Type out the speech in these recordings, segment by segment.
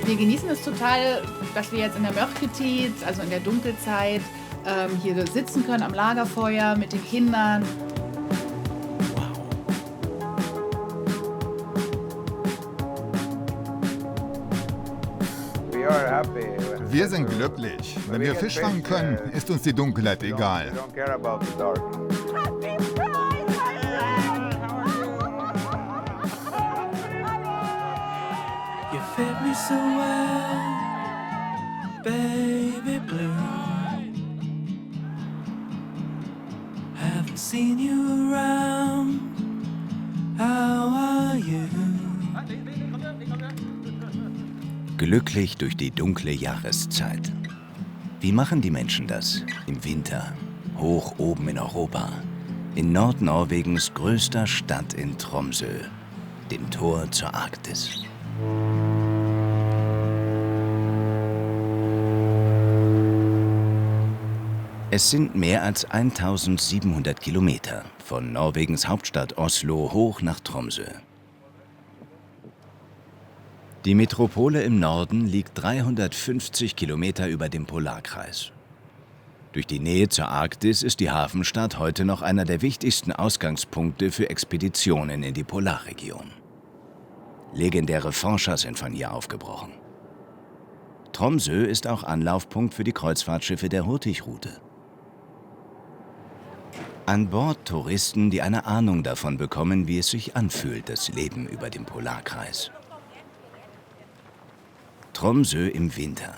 Wir genießen es total, dass wir jetzt in der Mörketid, also in der Dunkelzeit, hier sitzen können am Lagerfeuer mit den Kindern. Wir sind glücklich. Wenn wir Fisch fangen können, ist uns die Dunkelheit egal. You fit me so well, baby blue. Haven't seen you around. How are you? Glücklich durch die dunkle Jahreszeit. Wie machen die Menschen das? Im Winter, hoch oben in Europa, in Nordnorwegens größter Stadt in Tromsø, dem Tor zur Arktis. Es sind mehr als 1700 Kilometer von Norwegens Hauptstadt Oslo hoch nach Tromsø. Die Metropole im Norden liegt 350 Kilometer über dem Polarkreis. Durch die Nähe zur Arktis ist die Hafenstadt heute noch einer der wichtigsten Ausgangspunkte für Expeditionen in die Polarregion. Legendäre Forscher sind von hier aufgebrochen. Tromsø ist auch Anlaufpunkt für die Kreuzfahrtschiffe der Hurtigrute. An Bord Touristen, die eine Ahnung davon bekommen, wie es sich anfühlt, das Leben über dem Polarkreis. Tromsø im Winter,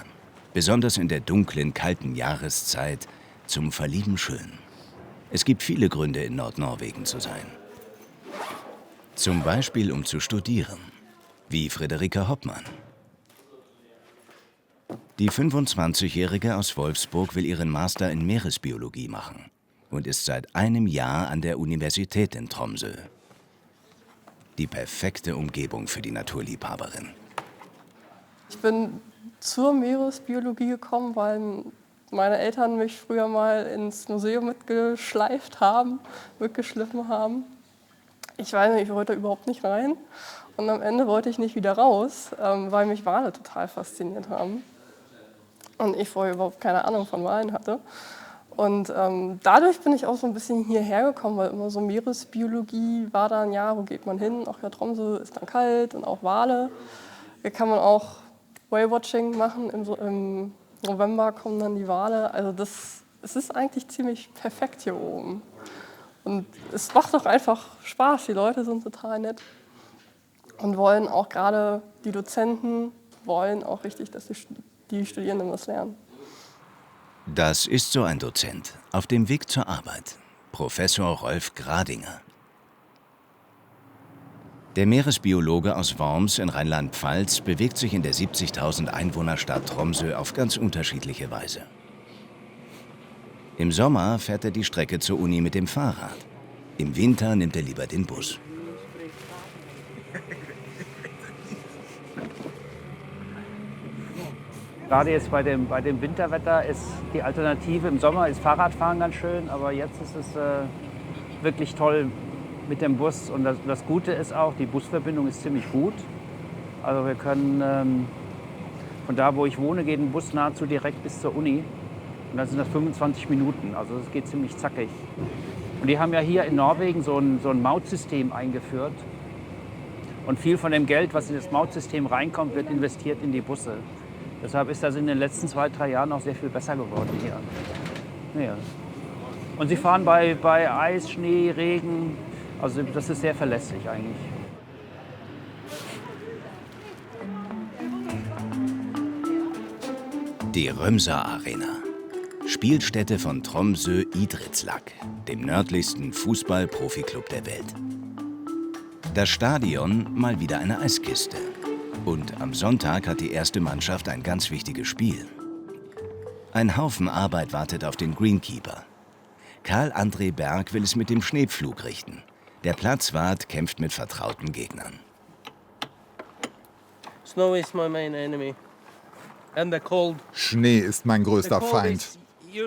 besonders in der dunklen, kalten Jahreszeit, zum Verlieben schön. Es gibt viele Gründe, in Nordnorwegen zu sein. Zum Beispiel, um zu studieren, wie Friederike Hoppmann. Die 25-Jährige aus Wolfsburg will ihren Master in Meeresbiologie machen und ist seit einem Jahr an der Universität in Tromsø. Die perfekte Umgebung für die Naturliebhaberin. Ich bin zur Meeresbiologie gekommen, weil meine Eltern mich früher mal ins Museum mitgeschliffen haben. Ich weiß nicht, ich wollte da überhaupt nicht rein. Und am Ende wollte ich nicht wieder raus, weil mich Wale total fasziniert haben. Und ich vorher überhaupt keine Ahnung von Walen hatte. Und dadurch bin ich auch so ein bisschen hierher gekommen, weil immer so Meeresbiologie war dann, ja, wo geht man hin? Ach ja, Tromsø ist dann kalt und auch Wale. Hier kann man auch Whale-Watching machen. Im November kommen dann die Wale. Also es ist eigentlich ziemlich perfekt hier oben. Und es macht doch einfach Spaß. Die Leute sind total nett und wollen auch gerade die Dozenten wollen auch richtig, dass die Studierenden was lernen. Das ist so ein Dozent auf dem Weg zur Arbeit, Professor Rolf Gradinger. Der Meeresbiologe aus Worms in Rheinland-Pfalz bewegt sich in der 70.000 Einwohnerstadt Tromsø auf ganz unterschiedliche Weise. Im Sommer fährt er die Strecke zur Uni mit dem Fahrrad. Im Winter nimmt er lieber den Bus. Gerade jetzt bei dem Winterwetter ist die Alternative im Sommer ist Fahrradfahren ganz schön, aber jetzt ist es wirklich toll mit dem Bus. Und das Gute ist auch, die Busverbindung ist ziemlich gut. Also wir können von da, wo ich wohne, geht ein Bus nahezu direkt bis zur Uni. Und dann sind das 25 Minuten, also es geht ziemlich zackig. Und die haben ja hier in Norwegen so ein Mautsystem eingeführt. Und viel von dem Geld, was in das Mautsystem reinkommt, wird investiert in die Busse. Deshalb ist das in den letzten 2-3 Jahren auch sehr viel besser geworden hier. Ja. Und sie fahren bei Eis, Schnee, Regen, also das ist sehr verlässlich eigentlich. Die Rømsa Arena. Spielstätte von Tromsø Idrettslag, dem nördlichsten Fußball-Profiklub der Welt. Das Stadion mal wieder eine Eiskiste. Und am Sonntag hat die erste Mannschaft ein ganz wichtiges Spiel. Ein Haufen Arbeit wartet auf den Greenkeeper. Karl-André Berg will es mit dem Schneepflug richten. Der Platzwart kämpft mit vertrauten Gegnern. Snow is my main enemy. And the cold. Schnee ist mein größter Feind.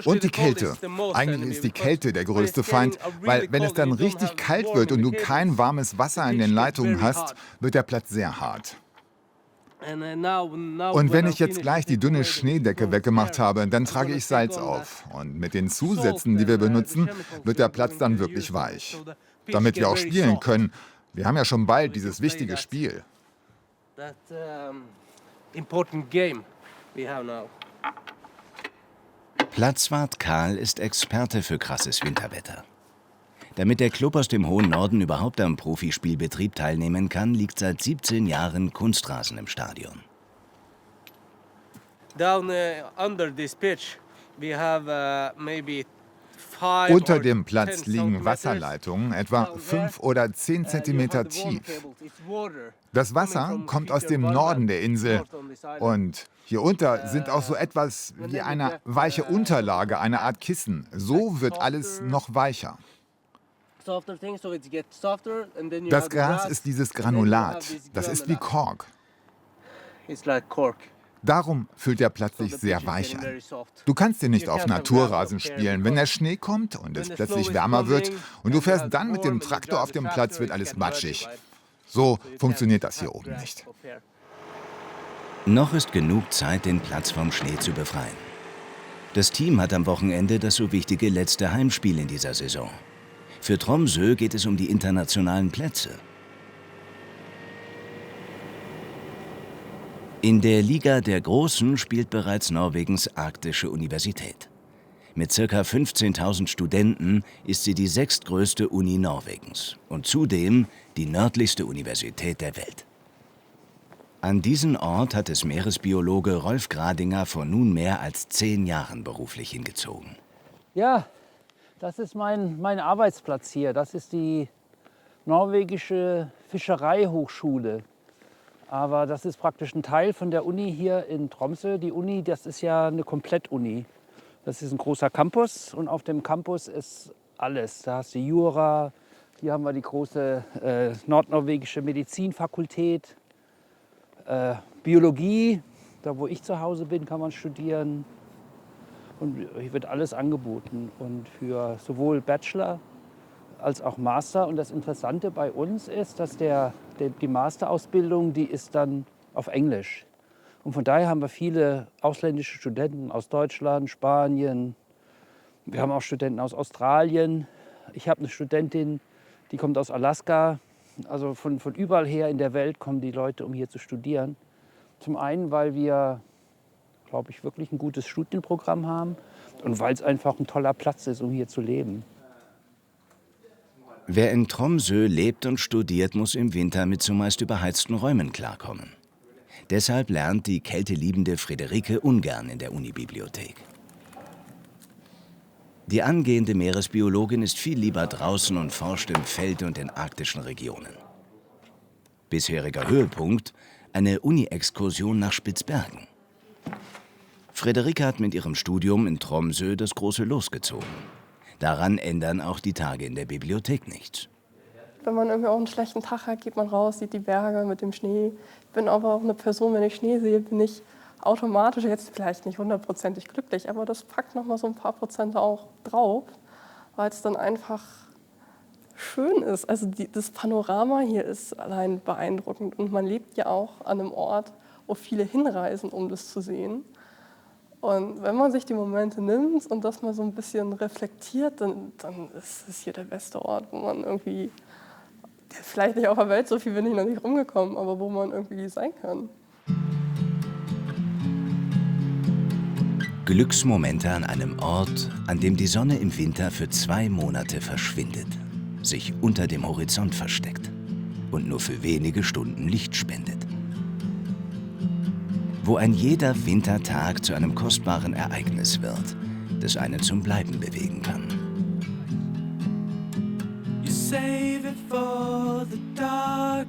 Und die Kälte. Eigentlich ist die Kälte der größte Feind, weil wenn es dann richtig kalt wird und du kein warmes Wasser in den Leitungen hast, wird der Platz sehr hart. Und wenn ich jetzt gleich die dünne Schneedecke weggemacht habe, dann trage ich Salz auf. Und mit den Zusätzen, die wir benutzen, wird der Platz dann wirklich weich. Damit wir auch spielen können. Wir haben ja schon bald dieses wichtige Spiel. Platzwart Karl ist Experte für krasses Winterwetter. Damit der Club aus dem hohen Norden überhaupt am Profispielbetrieb teilnehmen kann, liegt seit 17 Jahren Kunstrasen im Stadion. Unter dem Platz liegen Wasserleitungen, etwa 5 oder 10 Zentimeter tief. Das Wasser kommt aus dem Norden der Insel und hier unter sind auch so etwas wie eine weiche Unterlage, eine Art Kissen. So wird alles noch weicher. Das Gras ist dieses Granulat. Das ist wie Kork. Darum fühlt der Platz sich sehr weich an. Du kannst ihn nicht auf Naturrasen spielen. Wenn der Schnee kommt und es plötzlich wärmer wird und du fährst dann mit dem Traktor auf dem Platz, wird alles matschig. So funktioniert das hier oben nicht. Noch ist genug Zeit, den Platz vom Schnee zu befreien. Das Team hat am Wochenende das so wichtige letzte Heimspiel in dieser Saison. Für Tromsø geht es um die internationalen Plätze. In der Liga der Großen spielt bereits Norwegens Arktische Universität. Mit ca. 15.000 Studenten ist sie die 6. größte Uni Norwegens und zudem die nördlichste Universität der Welt. An diesen Ort hat es Meeresbiologe Rolf Gradinger vor nun mehr als 10 Jahren beruflich hingezogen. Ja, das ist mein Arbeitsplatz hier. Das ist die norwegische Fischereihochschule. Aber das ist praktisch ein Teil von der Uni hier in Tromsø. Die Uni, das ist ja eine Komplettuni. Das ist ein großer Campus und auf dem Campus ist alles. Da hast du Jura, hier haben wir die große nordnorwegische Medizinfakultät, Biologie, da wo ich zu Hause bin, kann man studieren. Und hier wird alles angeboten und für sowohl Bachelor als auch Master. Und das Interessante bei uns ist, dass die Masterausbildung, die ist dann auf Englisch. Und von daher haben wir viele ausländische Studenten aus Deutschland, Spanien. Wir haben auch Studenten aus Australien. Ich habe eine Studentin, die kommt aus Alaska. Also von überall her in der Welt kommen die Leute, um hier zu studieren. Zum einen, weil wir, glaube ich, wirklich ein gutes Studienprogramm haben und weil es einfach ein toller Platz ist, um hier zu leben. Wer in Tromsø lebt und studiert, muss im Winter mit zumeist überheizten Räumen klarkommen. Deshalb lernt die kälteliebende Friederike ungern in der Unibibliothek. Die angehende Meeresbiologin ist viel lieber draußen und forscht im Feld und in arktischen Regionen. Bisheriger Höhepunkt: eine Uni-Exkursion nach Spitzbergen. Friederike hat mit ihrem Studium in Tromsø das große Los gezogen. Daran ändern auch die Tage in der Bibliothek nichts. Wenn man irgendwie auch einen schlechten Tag hat, geht man raus, sieht die Berge mit dem Schnee. Ich bin aber auch eine Person, wenn ich Schnee sehe, bin ich automatisch, jetzt vielleicht nicht 100%ig glücklich, aber das packt noch mal so ein paar Prozent auch drauf, weil es dann einfach schön ist. Also das Panorama hier ist allein beeindruckend und man lebt ja auch an einem Ort, wo viele hinreisen, um das zu sehen. Und wenn man sich die Momente nimmt und das mal so ein bisschen reflektiert, dann ist es hier der beste Ort, wo man irgendwie, vielleicht nicht auf der Welt, so viel bin ich noch nicht rumgekommen, aber wo man irgendwie sein kann. Glücksmomente an einem Ort, an dem die Sonne im Winter für 2 Monate verschwindet, sich unter dem Horizont versteckt und nur für wenige Stunden Licht spendet. Wo ein jeder Wintertag zu einem kostbaren Ereignis wird, das einen zum Bleiben bewegen kann. You save it for the dark,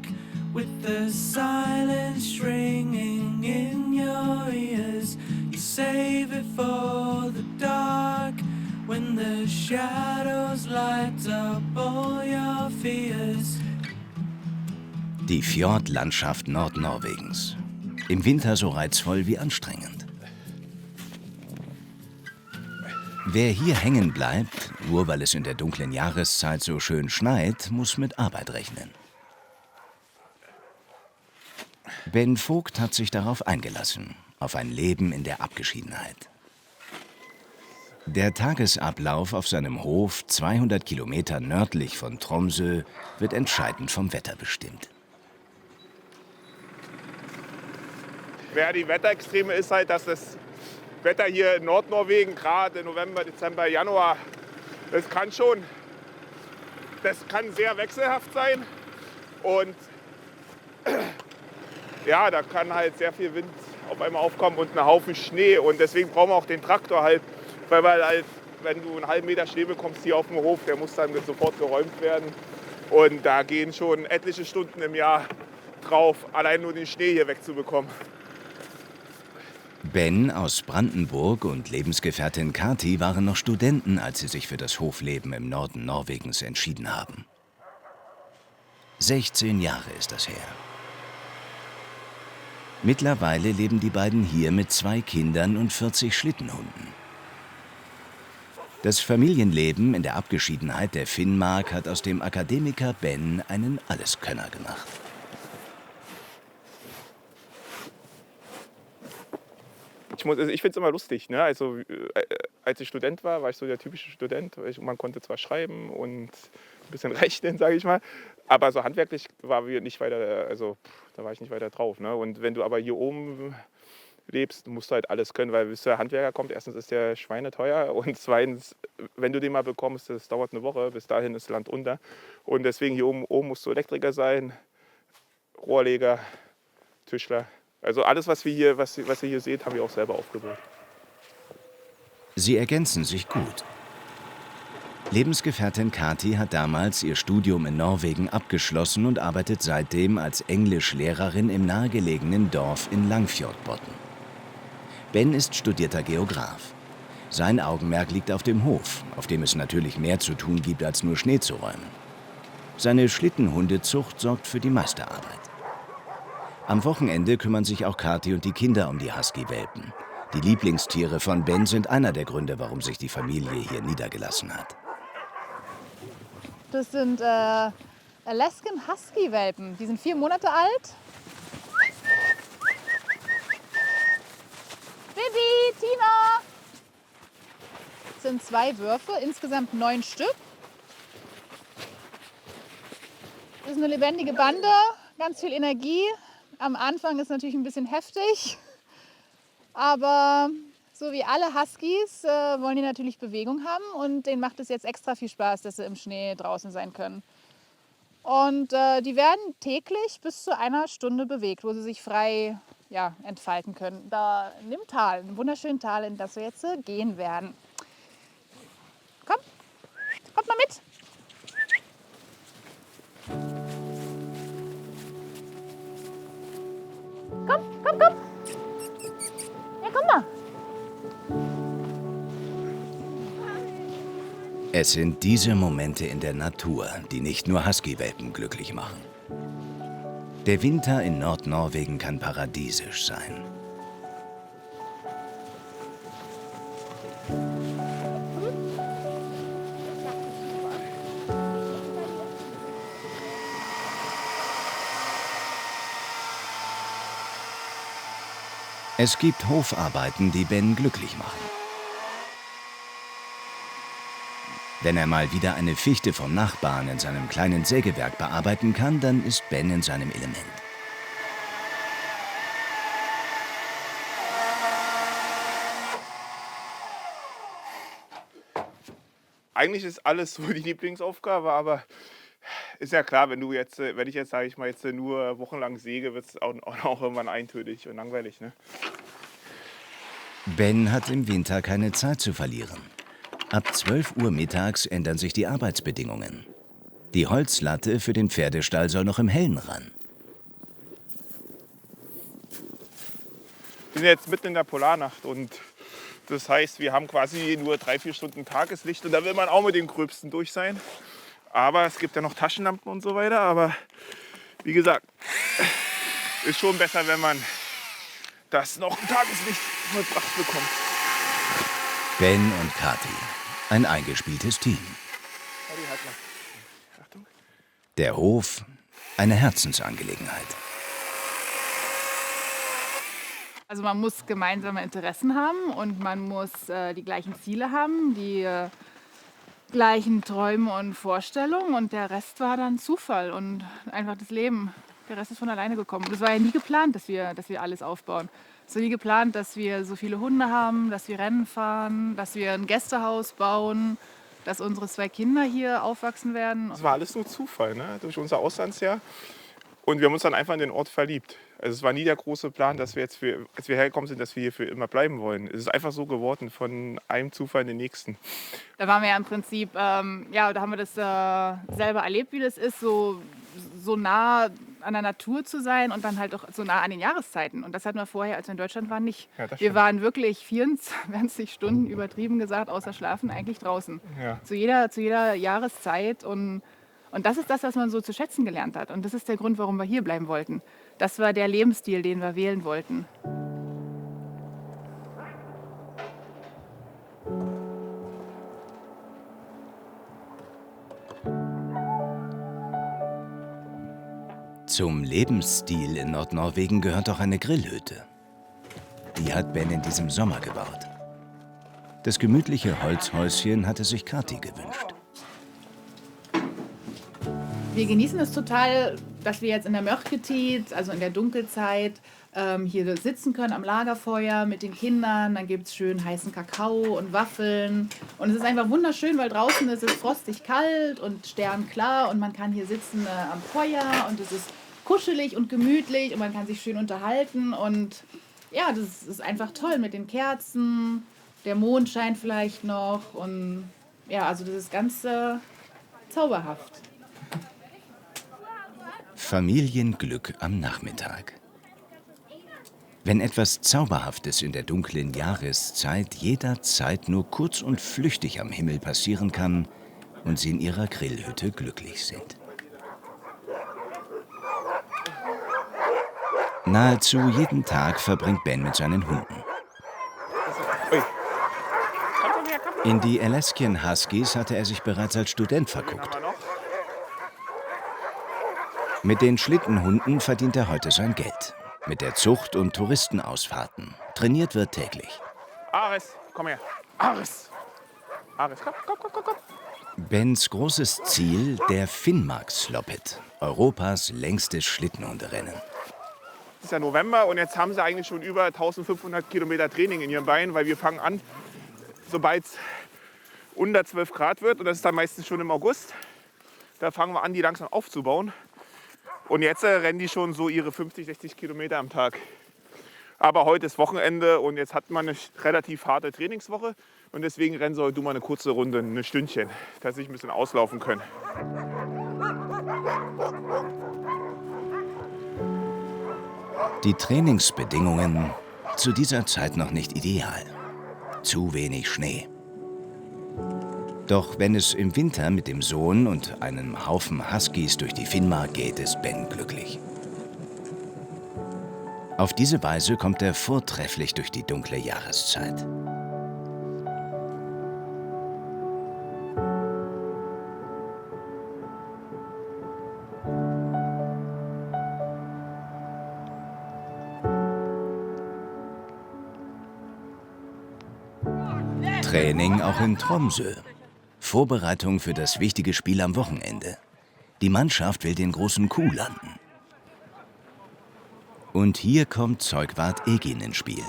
with the silence ringing in your ears. You save it for the dark, when the shadows light up all your fears. Die Fjordlandschaft Nordnorwegens. Im Winter so reizvoll wie anstrengend. Wer hier hängen bleibt, nur weil es in der dunklen Jahreszeit so schön schneit, muss mit Arbeit rechnen. Ben Vogt hat sich darauf eingelassen, auf ein Leben in der Abgeschiedenheit. Der Tagesablauf auf seinem Hof 200 Kilometer nördlich von Tromsø wird entscheidend vom Wetter bestimmt. Ja, die Wetterextreme ist halt, dass das Wetter hier in Nordnorwegen, gerade November, Dezember, Januar, das kann sehr wechselhaft sein. Und ja, da kann halt sehr viel Wind auf einmal aufkommen und ein Haufen Schnee. Und deswegen brauchen wir auch den Traktor halt, weil halt, wenn du einen halben Meter Schnee bekommst hier auf dem Hof, der muss dann sofort geräumt werden. Und da gehen schon etliche Stunden im Jahr drauf, allein nur den Schnee hier wegzubekommen. Ben aus Brandenburg und Lebensgefährtin Kati waren noch Studenten, als sie sich für das Hofleben im Norden Norwegens entschieden haben. 16 Jahre ist das her. Mittlerweile leben die beiden hier mit 2 Kindern und 40 Schlittenhunden. Das Familienleben in der Abgeschiedenheit der Finnmark hat aus dem Akademiker Ben einen Alleskönner gemacht. Ich finde es immer lustig. Ne? Also, als ich Student war ich so der typische Student. Man konnte zwar schreiben und ein bisschen rechnen, sage ich mal, aber so handwerklich war wir nicht weiter, also da war ich nicht weiter drauf. Ne? Und wenn du aber hier oben lebst, musst du halt alles können, weil bis der Handwerker kommt, erstens ist der schweineteuer und zweitens, wenn du den mal bekommst, das dauert eine Woche, bis dahin ist Land unter. Und deswegen hier oben musst du Elektriker sein, Rohrleger, Tischler. Also alles, was ihr hier seht, haben wir auch selber aufgebaut. Sie ergänzen sich gut. Lebensgefährtin Kati hat damals ihr Studium in Norwegen abgeschlossen und arbeitet seitdem als Englischlehrerin im nahegelegenen Dorf in Langfjordbotn. Ben ist studierter Geograf. Sein Augenmerk liegt auf dem Hof, auf dem es natürlich mehr zu tun gibt, als nur Schnee zu räumen. Seine Schlittenhundezucht sorgt für die meiste Arbeit. Am Wochenende kümmern sich auch Kati und die Kinder um die Husky-Welpen. Die Lieblingstiere von Ben sind einer der Gründe, warum sich die Familie hier niedergelassen hat. Das sind Alaskan Husky-Welpen. Die sind 4 Monate alt. Bibi, Tina! Das sind 2 Würfe, insgesamt 9 Stück. Das ist eine lebendige Bande, ganz viel Energie. Am Anfang ist natürlich ein bisschen heftig, aber so wie alle Huskies wollen die natürlich Bewegung haben und denen macht es jetzt extra viel Spaß, dass sie im Schnee draußen sein können. Und die werden täglich bis zu 1 Stunde bewegt, wo sie sich frei entfalten können. Da in dem Tal, einem wunderschönen Tal, in das wir jetzt gehen werden. Kommt mal mit! Komm! Ja, komm mal! Es sind diese Momente in der Natur, die nicht nur Husky-Welpen glücklich machen. Der Winter in Nordnorwegen kann paradiesisch sein. Es gibt Hofarbeiten, die Ben glücklich machen. Wenn er mal wieder eine Fichte vom Nachbarn in seinem kleinen Sägewerk bearbeiten kann, dann ist Ben in seinem Element. Eigentlich ist alles so die Lieblingsaufgabe, aber ist ja klar, wenn ich jetzt, sage ich mal, jetzt nur wochenlang säge, wird es auch irgendwann eintönig und langweilig. Ne? Ben hat im Winter keine Zeit zu verlieren. Ab 12 Uhr mittags ändern sich die Arbeitsbedingungen. Die Holzlatte für den Pferdestall soll noch im Hellen ran. Wir sind jetzt mitten in der Polarnacht und das heißt, wir haben quasi nur 3-4 Stunden Tageslicht und da will man auch mit dem Gröbsten durch sein. Aber es gibt ja noch Taschenlampen und so weiter. Aber wie gesagt, ist schon besser, wenn man das noch ein Tageslicht mitgebracht bekommt. Ben und Kati, ein eingespieltes Team. Der Hof, eine Herzensangelegenheit. Also man muss gemeinsame Interessen haben und man muss die gleichen Ziele haben, die gleichen Träume und Vorstellungen und der Rest war dann Zufall und einfach das Leben. Der Rest ist von alleine gekommen. Und es war ja nie geplant, dass wir alles aufbauen. Es war nie geplant, dass wir so viele Hunde haben, dass wir Rennen fahren, dass wir ein Gästehaus bauen, dass unsere 2 Kinder hier aufwachsen werden. Das war alles nur Zufall, ne? Durch unser Auslandsjahr. Und wir haben uns dann einfach in den Ort verliebt. Also es war nie der große Plan, dass wir jetzt, als wir hergekommen sind, dass wir hier für immer bleiben wollen. Es ist einfach so geworden, von einem Zufall in den nächsten. Da waren wir ja im Prinzip, da haben wir das selber erlebt, wie das ist, so nah an der Natur zu sein und dann halt auch so nah an den Jahreszeiten. Und das hatten wir vorher, als wir in Deutschland waren, nicht. Ja, das wir stimmt. waren wirklich 24 Stunden, übertrieben gesagt, außer Schlafen, eigentlich draußen. Ja. Zu jeder Jahreszeit. Und das ist das, was man so zu schätzen gelernt hat. Und das ist der Grund, warum wir hier bleiben wollten. Das war der Lebensstil, den wir wählen wollten. Zum Lebensstil in Nordnorwegen gehört auch eine Grillhütte. Die hat Ben in diesem Sommer gebaut. Das gemütliche Holzhäuschen hatte sich Kati gewünscht. Wir genießen es total, dass wir jetzt in der Mörketid, also in der Dunkelzeit, hier sitzen können am Lagerfeuer mit den Kindern. Dann gibt es schön heißen Kakao und Waffeln. Und es ist einfach wunderschön, weil draußen ist es frostig kalt und sternklar. Und man kann hier sitzen am Feuer und es ist kuschelig und gemütlich und man kann sich schön unterhalten. Und ja, das ist einfach toll mit den Kerzen. Der Mond scheint vielleicht noch. Und ja, also das ist ganz zauberhaft. Familienglück am Nachmittag. Wenn etwas Zauberhaftes in der dunklen Jahreszeit jederzeit nur kurz und flüchtig am Himmel passieren kann und sie in ihrer Grillhütte glücklich sind. Nahezu jeden Tag verbringt Ben mit seinen Hunden. In die Alaskan Huskies hatte er sich bereits als Student verguckt. Mit den Schlittenhunden verdient er heute sein Geld. Mit der Zucht und Touristenausfahrten. Trainiert wird täglich. Aris, komm her. Aris. Aris, komm. Bens großes Ziel, der Finnmarksloppet, Europas längstes Schlittenhunderennen. Es ist ja November und jetzt haben sie eigentlich schon über 1500 Kilometer Training in ihren Beinen, weil wir fangen an, sobald es unter 12 Grad wird, und das ist dann meistens schon im August, da fangen wir an, die langsam aufzubauen. Und jetzt rennen die schon so ihre 50, 60 Kilometer am Tag. Aber heute ist Wochenende und jetzt hat man eine relativ harte Trainingswoche. Und deswegen rennen sie heute mal eine kurze Runde, ein Stündchen, dass sie sich ein bisschen auslaufen können. Die Trainingsbedingungen zu dieser Zeit noch nicht ideal. Zu wenig Schnee. Doch wenn es im Winter mit dem Sohn und einem Haufen Huskies durch die Finnmark geht, ist Ben glücklich. Auf diese Weise kommt er vortrefflich durch die dunkle Jahreszeit. Training auch in Tromsø. Vorbereitung für das wichtige Spiel am Wochenende. Die Mannschaft will den großen Kuh landen. Und hier kommt Zeugwart Egin ins Spiel.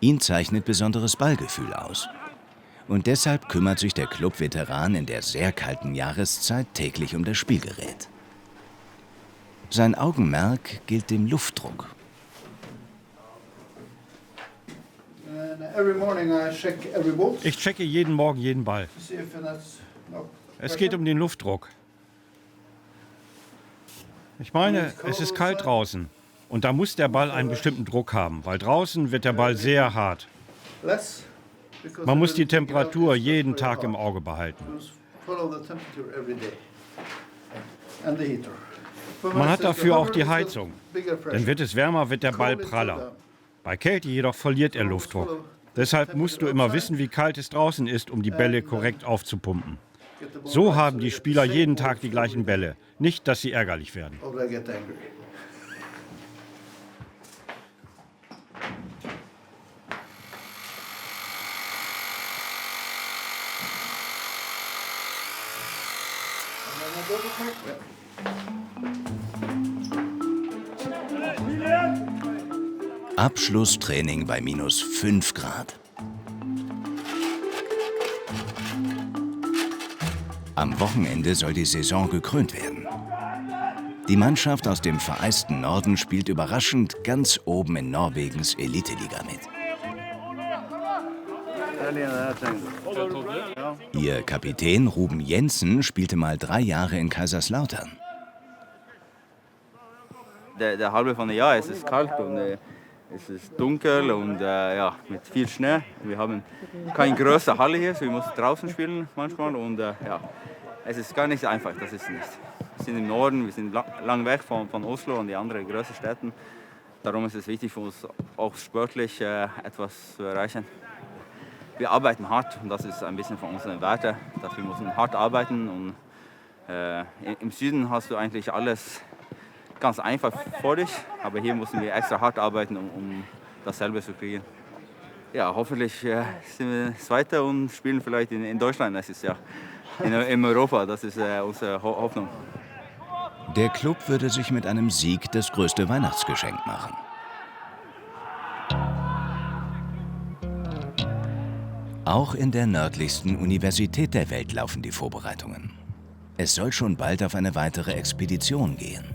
Ihn zeichnet besonderes Ballgefühl aus. Und deshalb kümmert sich der Clubveteran in der sehr kalten Jahreszeit täglich um das Spielgerät. Sein Augenmerk gilt dem Luftdruck. Ich checke jeden Morgen jeden Ball. Es geht um den Luftdruck. Ich meine, es ist kalt draußen. Und da muss der Ball einen bestimmten Druck haben, weil draußen wird der Ball sehr hart. Man muss die Temperatur jeden Tag im Auge behalten. Man hat dafür auch die Heizung. Denn wird es wärmer, wird der Ball praller. Bei Kälte jedoch verliert er Luftdruck. Deshalb musst du immer wissen, wie kalt es draußen ist, um die Bälle korrekt aufzupumpen. So haben die Spieler jeden Tag die gleichen Bälle. Nicht, dass sie ärgerlich werden. Abschlusstraining bei minus 5 Grad. Am Wochenende soll die Saison gekrönt werden. Die Mannschaft aus dem vereisten Norden spielt überraschend ganz oben in Norwegens Eliteliga mit. Ihr Kapitän Ruben Jensen spielte mal 3 Jahre in Kaiserslautern. Der halbe von der Jahr ist es kalt und es ist dunkel und ja, mit viel Schnee. Wir haben keine große Halle hier, so wir müssen draußen spielen manchmal und ja, es ist gar nicht einfach, das ist nicht. Wir sind im Norden, wir sind lang weg von Oslo und die anderen größeren Städten. Darum ist es wichtig für uns auch sportlich etwas zu erreichen. Wir arbeiten hart und das ist ein bisschen von unseren Werten, dass wir müssen hart arbeiten und im Süden hast du eigentlich alles ganz einfach vor dich, aber hier müssen wir extra hart arbeiten, um dasselbe zu kriegen. Ja, hoffentlich sind wir Zweiter und spielen vielleicht in Deutschland nächstes Jahr, in Europa, das ist unsere Hoffnung. Der Club würde sich mit einem Sieg das größte Weihnachtsgeschenk machen. Auch in der nördlichsten Universität der Welt laufen die Vorbereitungen. Es soll schon bald auf eine weitere Expedition gehen.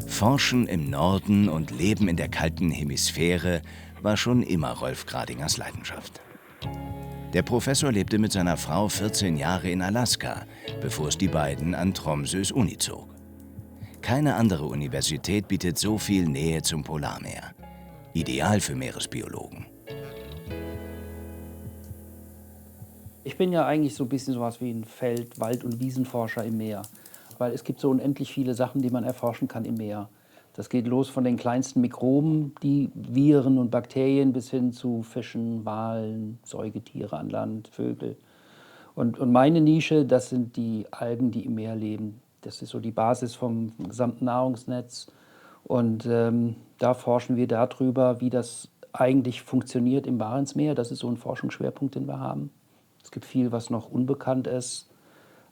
Forschen im Norden und Leben in der kalten Hemisphäre war schon immer Rolf Gradingers Leidenschaft. Der Professor lebte mit seiner Frau 14 Jahre in Alaska, bevor es die beiden an Tromsøs Uni zog. Keine andere Universität bietet so viel Nähe zum Polarmeer. Ideal für Meeresbiologen. Ich bin ja eigentlich so ein bisschen sowas wie ein Feld-, Wald- und Wiesenforscher im Meer. Weil es gibt so unendlich viele Sachen, die man erforschen kann im Meer. Das geht los von den kleinsten Mikroben, die Viren und Bakterien, bis hin zu Fischen, Walen, Säugetiere an Land, Vögel. Und meine Nische, das sind die Algen, die im Meer leben. Das ist so die Basis vom gesamten Nahrungsnetz. Und da forschen wir darüber, wie das eigentlich funktioniert im Barentsmeer. Das ist so ein Forschungsschwerpunkt, den wir haben. Es gibt viel, was noch unbekannt ist.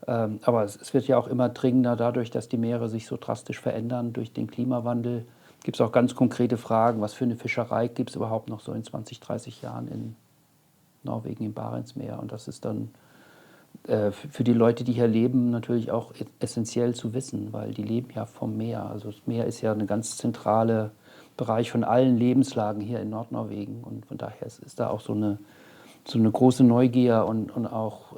Aber es wird ja auch immer dringender dadurch, dass die Meere sich so drastisch verändern durch den Klimawandel. Gibt es auch ganz konkrete Fragen, was für eine Fischerei gibt es überhaupt noch so in 20, 30 Jahren in Norwegen im Barentsmeer. Und das ist dann für die Leute, die hier leben, natürlich auch essentiell zu wissen, weil die leben ja vom Meer. Also das Meer ist ja ein ganz zentraler Bereich von allen Lebenslagen hier in Nordnorwegen. Und von daher ist da auch so eine große Neugier und auch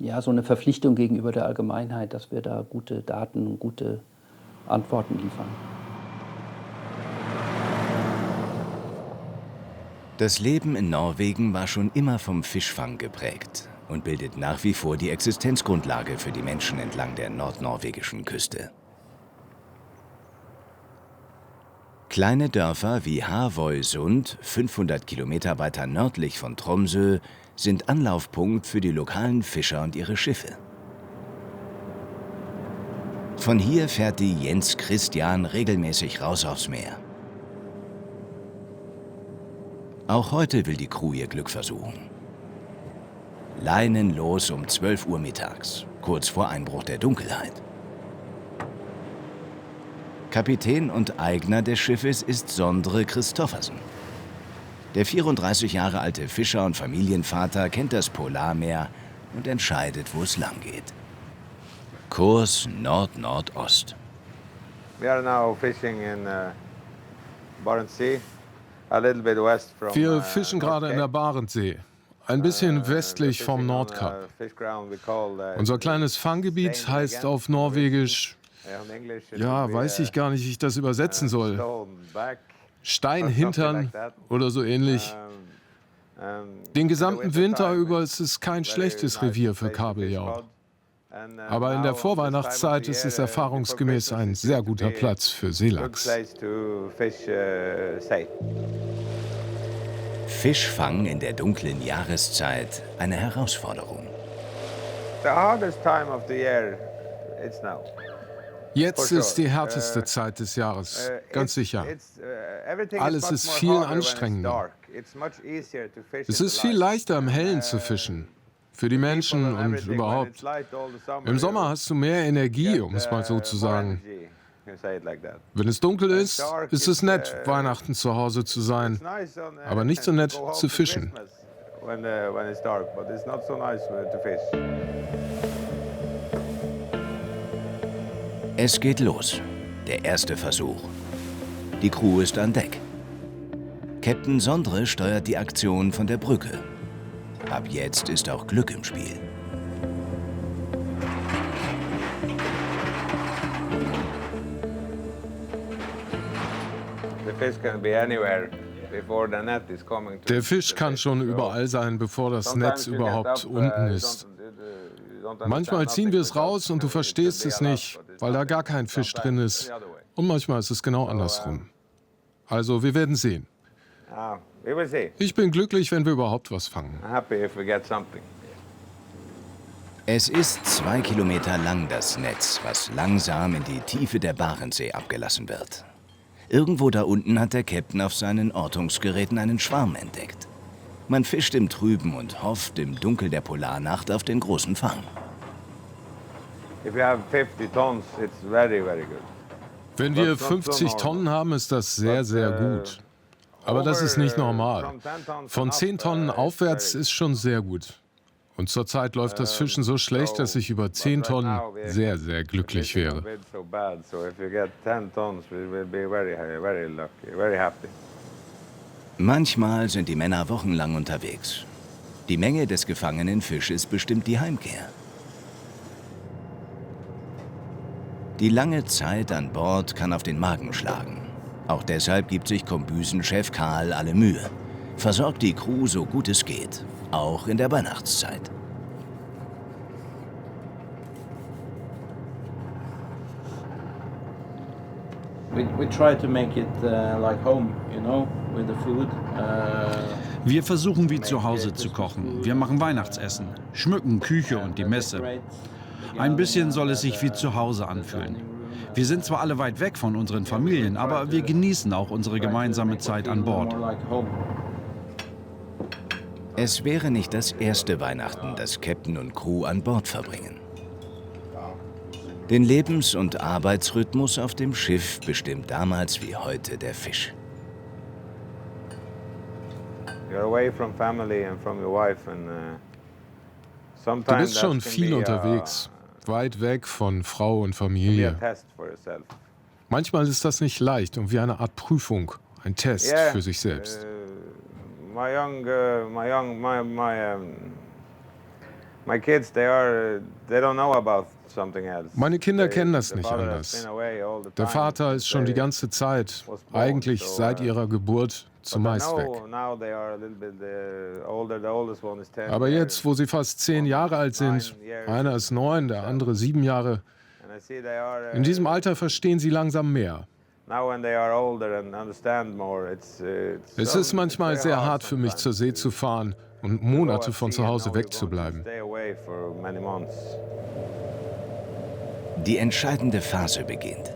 ja, so eine Verpflichtung gegenüber der Allgemeinheit, dass wir da gute Daten und gute Antworten liefern. Das Leben in Norwegen war schon immer vom Fischfang geprägt und bildet nach wie vor die Existenzgrundlage für die Menschen entlang der nordnorwegischen Küste. Kleine Dörfer wie Havøysund, 500 Kilometer weiter nördlich von Tromsø, sind Anlaufpunkt für die lokalen Fischer und ihre Schiffe. Von hier fährt die Jens Christian regelmäßig raus aufs Meer. Auch heute will die Crew ihr Glück versuchen. Leinen los um 12 Uhr mittags, kurz vor Einbruch der Dunkelheit. Kapitän und Eigner des Schiffes ist Sondre Kristoffersen. Der 34 Jahre alte Fischer und Familienvater kennt das Polarmeer und entscheidet, wo es lang geht. Kurs Nord-Nordost. Wir fischen gerade in der Barentssee, ein bisschen westlich vom Nordkap. Unser kleines Fanggebiet heißt auf Norwegisch, ja, weiß ich gar nicht, wie ich das übersetzen soll. Steinhintern oder so ähnlich. Den gesamten Winter über ist es kein schlechtes Revier für Kabeljau. Aber in der Vorweihnachtszeit ist es erfahrungsgemäß ein sehr guter Platz für Seelachs. Fischfang in der dunklen Jahreszeit eine Herausforderung. Jetzt ist die härteste Zeit des Jahres, ganz sicher. Alles ist viel anstrengender. Es ist viel leichter im Hellen zu fischen. für die Menschen und überhaupt. Im Sommer hast du mehr Energie, um es mal so zu sagen. Wenn es dunkel ist, ist es nett, Weihnachten zu Hause zu sein, aber nicht so nett zu fischen. Es geht los. Der erste Versuch. Die Crew ist an Deck. Captain Sondre steuert die Aktion von der Brücke. Ab jetzt ist auch Glück im Spiel. Der Fisch kann schon überall sein, bevor das Netz überhaupt unten ist. Manchmal ziehen wir es raus und du verstehst es nicht, weil da gar kein Fisch drin ist. Und manchmal ist es genau andersrum. Also, wir werden sehen. Ich bin glücklich, wenn wir überhaupt was fangen. Es ist 2 Kilometer lang, das Netz, was langsam in die Tiefe der Barentssee abgelassen wird. Irgendwo da unten hat der Captain auf seinen Ortungsgeräten einen Schwarm entdeckt. Man fischt im Trüben und hofft im Dunkel der Polarnacht auf den großen Fang. Wenn wir 50 Tonnen haben, ist das sehr, sehr gut. Aber das ist nicht normal. Von 10 Tonnen aufwärts ist schon sehr gut. Und zurzeit läuft das Fischen so schlecht, dass ich über 10 Tonnen sehr, sehr glücklich wäre. Manchmal sind die Männer wochenlang unterwegs. Die Menge des gefangenen Fisches bestimmt die Heimkehr. Die lange Zeit an Bord kann auf den Magen schlagen. Auch deshalb gibt sich Kombüsenchef Karl alle Mühe. Versorgt die Crew so gut es geht, auch in der Weihnachtszeit. We try to make it like home, you know, with the food. Wir versuchen wie zu Hause zu kochen. Wir machen Weihnachtsessen, schmücken Küche und die Messe. Ein bisschen soll es sich wie zu Hause anfühlen. Wir sind zwar alle weit weg von unseren Familien, aber wir genießen auch unsere gemeinsame Zeit an Bord. Es wäre nicht das erste Weihnachten, das Captain und Crew an Bord verbringen. Den Lebens- und Arbeitsrhythmus auf dem Schiff bestimmt damals wie heute der Fisch. Du bist schon viel unterwegs, weit weg von Frau und Familie. Manchmal ist das nicht leicht und wie eine Art Prüfung, ein Test für sich selbst. Meine Kinder kennen das nicht anders. Der Vater ist schon die ganze Zeit, eigentlich seit ihrer Geburt, zumeist weg. Aber jetzt, wo sie fast 10 Jahre alt sind, einer ist 9, der andere 7 Jahre, in diesem Alter verstehen sie langsam mehr. Es ist manchmal sehr hart für mich, zur See zu fahren und Monate von zu Hause wegzubleiben. Die entscheidende Phase beginnt.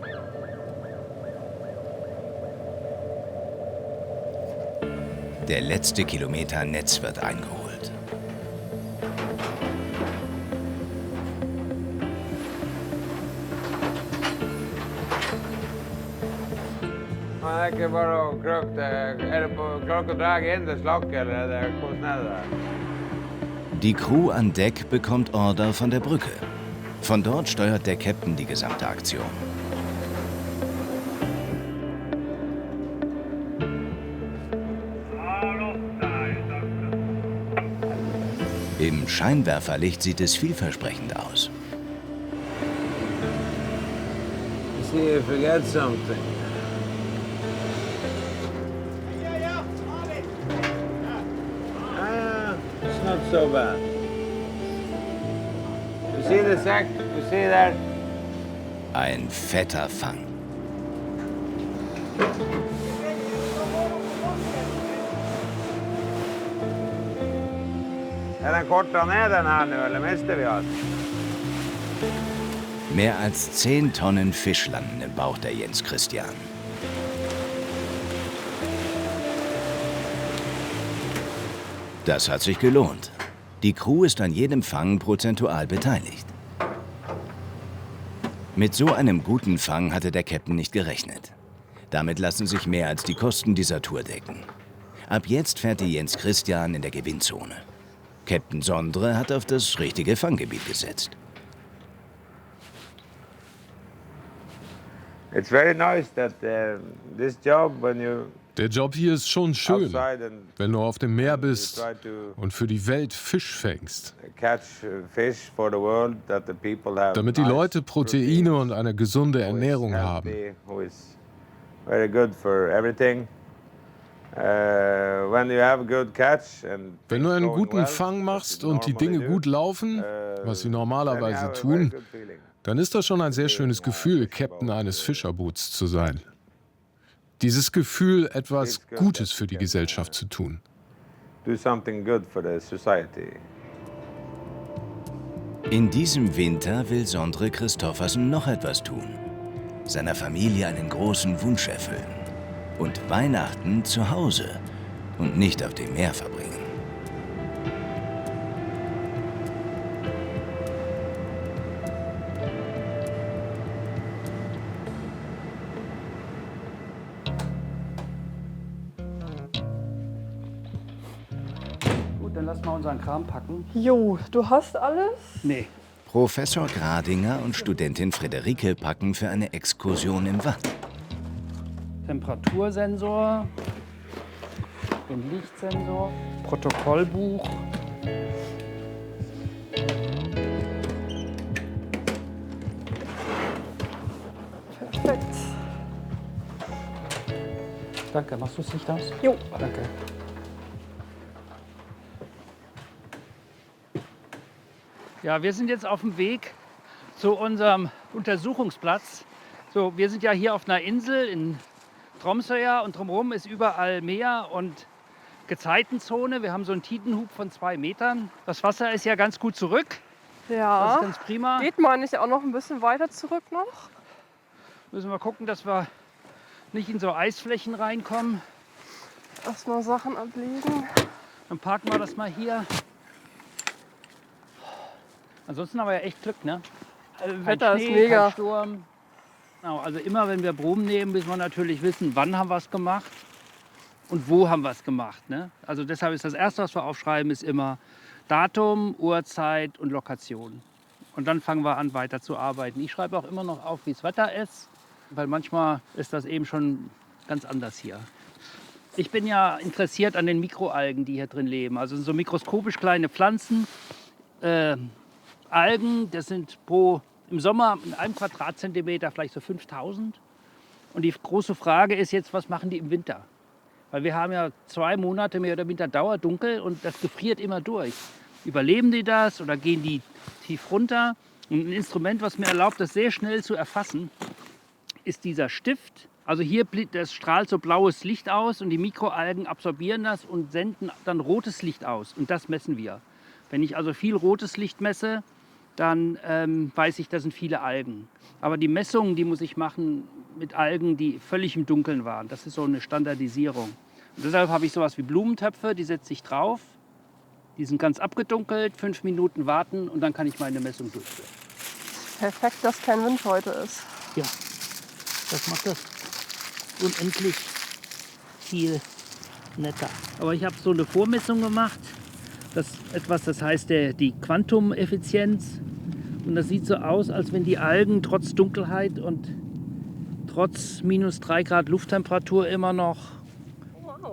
Der letzte Kilometer Netz wird eingeholt. Die Crew an Deck bekommt Order von der Brücke. Von dort steuert der Captain die gesamte Aktion. Im Scheinwerferlicht sieht es vielversprechend aus. See if we get something. It's not so bad. You see the sack? You see that? Ein fetter Fang. Mehr als 10 Tonnen Fisch landen im Bauch der Jens Christian. Das hat sich gelohnt. Die Crew ist an jedem Fang prozentual beteiligt. Mit so einem guten Fang hatte der Captain nicht gerechnet. Damit lassen sich mehr als die Kosten dieser Tour decken. Ab jetzt fährt die Jens Christian in der Gewinnzone. Captain Sondre hat auf das richtige Fanggebiet gesetzt. It's very nice that this job, when you Der Job hier ist schon schön, wenn du auf dem Meer bist und für die Welt Fisch fängst. Damit die Leute Proteine und eine gesunde Ernährung haben. Wenn du einen guten Fang machst und die Dinge gut laufen, was sie normalerweise tun, dann ist das schon ein sehr schönes Gefühl, Captain eines Fischerboots zu sein. Dieses Gefühl, etwas Gutes für die Gesellschaft zu tun. In diesem Winter will Sondre Christoffersen noch etwas tun. Seiner Familie einen großen Wunsch erfüllen. Und Weihnachten zu Hause und nicht auf dem Meer verbringen. Dann lass mal unseren Kram packen. Jo, du hast alles? Nee. Professor Gradinger und Studentin Friederike packen für eine Exkursion im Watt. Temperatursensor, den Lichtsensor, Protokollbuch. Perfekt. Danke, machst du das Licht aus? Jo. Danke. Ja, wir sind jetzt auf dem Weg zu unserem Untersuchungsplatz. So, wir sind ja hier auf einer Insel in Tromsøya und drumherum ist überall Meer und Gezeitenzone. Wir haben so einen Tidenhub von 2 Metern. Das Wasser ist ja ganz gut zurück. Ja. Das ist ganz prima. Geht meine ich auch noch ein bisschen weiter zurück noch. Müssen wir gucken, dass wir nicht in so Eisflächen reinkommen. Erstmal Sachen ablegen. Dann parken wir das mal hier. Ansonsten haben wir ja echt Glück, ne? Also Kein Wetter Schnee, ist mega. kein Sturm. Genau, also immer wenn wir Proben nehmen, müssen wir natürlich wissen, wann haben wir es gemacht und wo haben wir es gemacht. Ne? Also deshalb ist das Erste, was wir aufschreiben, ist immer Datum, Uhrzeit und Lokation. Und dann fangen wir an, weiter zu arbeiten. Ich schreibe auch immer noch auf, wie das Wetter ist, weil manchmal ist das eben schon ganz anders hier. Ich bin ja interessiert an den Mikroalgen, die hier drin leben. Also so mikroskopisch kleine Pflanzen. Algen, das sind im Sommer in einem Quadratzentimeter vielleicht so 5000. Und die große Frage ist jetzt, was machen die im Winter? Weil wir haben ja 2 Monate mehr oder minder dauerdunkel und das gefriert immer durch. Überleben die das oder gehen die tief runter? Und ein Instrument, was mir erlaubt, das sehr schnell zu erfassen, ist dieser Stift. Also hier das strahlt so blaues Licht aus und die Mikroalgen absorbieren das und senden dann rotes Licht aus. Und das messen wir. Wenn ich also viel rotes Licht messe, dann weiß ich, das sind viele Algen. Aber die Messungen, die muss ich machen mit Algen, die völlig im Dunkeln waren. Das ist so eine Standardisierung. Und deshalb habe ich sowas wie Blumentöpfe, die setze ich drauf. Die sind ganz abgedunkelt, 5 Minuten warten und dann kann ich meine Messung durchführen. Perfekt, dass kein Wind heute ist. Ja, das macht das unendlich viel netter. Aber ich habe so eine Vormessung gemacht. Das heißt die Quantumeffizienz. Und das sieht so aus, als wenn die Algen trotz Dunkelheit und trotz minus 3 Grad Lufttemperatur immer noch